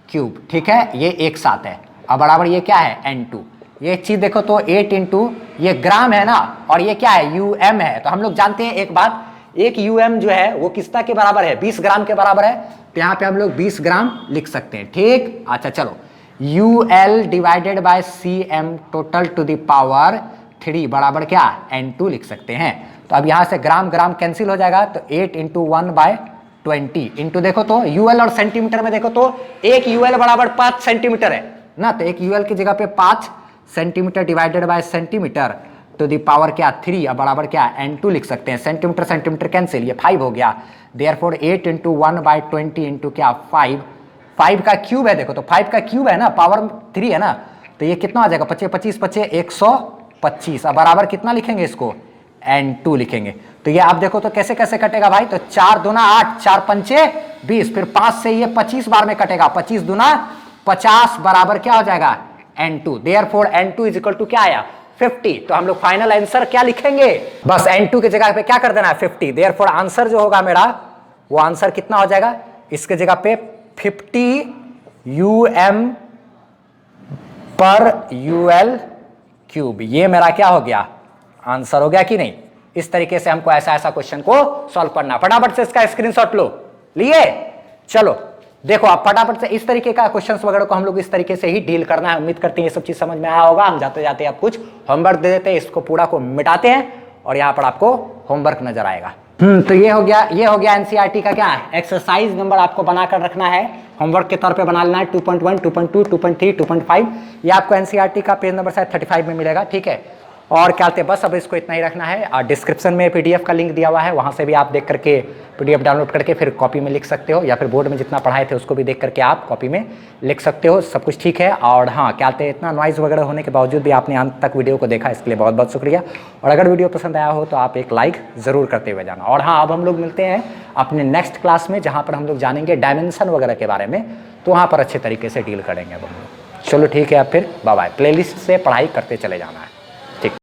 क्यूब, ठीक है, ये एक साथ है। अब बराबर ये क्या है, N2। ये चीज देखो तो 8 इंटू ये ग्राम है ना, और ये क्या है, UM है। तो हम लोग जानते हैं एक बात, एक UM जो है वो किसका के बराबर है, 20 ग्राम के बराबर है। तो यहाँ पे हम लोग 20 ग्राम लिख सकते हैं, ठीक। अच्छा चलो, UL divided by CM total two the power 3 बराबर क्या, N2 लिख सकते हैं। तो अब यहाँ से ग्राम ग्राम कैंसिल हो जाएगा, तो 8 इंटू 1/20 इंटू देखो तो UL और सेंटीमीटर में देखो तो एक UL बराबर 5 सेंटीमीटर है ना, तो एक UL की जगह पे 5 centimetre divided by centimetre to the power क्या, 3, अब बराबर क्या, N2 लिख सकते हैं। सेंटीमीटर सेंटीमीटर कैंसिल, ये 5 हो गया, देयरफॉर 8 इंटू 1/20 इंटू क्या, 5 का क्यूब है, देखो तो 5 का क्यूब है ना, पावर 3 है ना, तो ये कितना आ जाएगा, 25 25 25 125, अब बराबर कितना लिखेंगे इसको, N2 लिखेंगे। तो ये आप देखो तो कैसे कैसे कटेगा भाई, तो 4 दूना 8, 4 पंचे 20, फिर 5 से ये 25 बार में कटेगा, 25 दूना 50 बराबर क्या हो जाएगा, N2। Therefore N2 is equal to क्या आया, 50। तो हम लोग फाइनल आंसर क्या लिखेंगे, बस N2 की जगह पे क्या कर देना है, 50। देयरफॉर आंसर जो होगा मेरा, वो आंसर कितना हो जाएगा, इसके जगह पे 50 UM पर UL क्यूब, ये मेरा क्या हो गया, आंसर हो गया कि नहीं। इस तरीके से हमको ऐसा ऐसा क्वेश्चन को सॉल्व करना। फटाफट से इसका स्क्रीनशॉट लो, लिए, चलो देखो आप फटाफट से इस तरीके का क्वेश्चंस वगैरह को हम लोग इस तरीके से ही डील करना है। उम्मीद करते हैं ये सब चीज समझ में आया होगा। हम जाते जाते आप कुछ होमवर्क दे देते हैं, इसको पूरा को मिटाते हैं और यहाँ पर आपको होमवर्क नजर आएगा। तो ये हो गया एनसीईआरटी का क्या एक्सरसाइज नंबर आपको बनाकर रखना है, होमवर्क के तौर पे बना लेना है। 2.1, 2.2, 2.3, 2.5 ये आपको एनसीईआरटी का पेज नंबर शायद 35 में मिलेगा, ठीक है। और क्या कहते हैं, बस अब इसको इतना ही रखना है। और डिस्क्रिप्शन में पीडीएफ का लिंक दिया हुआ है, वहाँ से भी आप देख करके पीडीएफ डाउनलोड करके फिर कॉपी में लिख सकते हो, या फिर बोर्ड में जितना पढ़ाए थे उसको भी देख करके आप कॉपी में लिख सकते हो। सब कुछ ठीक है। और हाँ, क्या कहते हैं, इतना नॉइज़ वगैरह होने के बावजूद भी आपने अंत तक वीडियो को देखा, इसके लिए बहुत बहुत शुक्रिया। और अगर वीडियो पसंद आया हो तो आप एक लाइक ज़रूर करते हुए जाना। और हाँ, अब हम लोग मिलते हैं अपने नेक्स्ट क्लास में, जहाँ पर हम लोग जानेंगे डायमेंशन वगैरह के बारे में, तो वहाँ पर अच्छे तरीके से डील करेंगे अब हम लोग। चलो ठीक है, अब फिर बाय बाय। प्लेलिस्ट से पढ़ाई करते चले जाना है।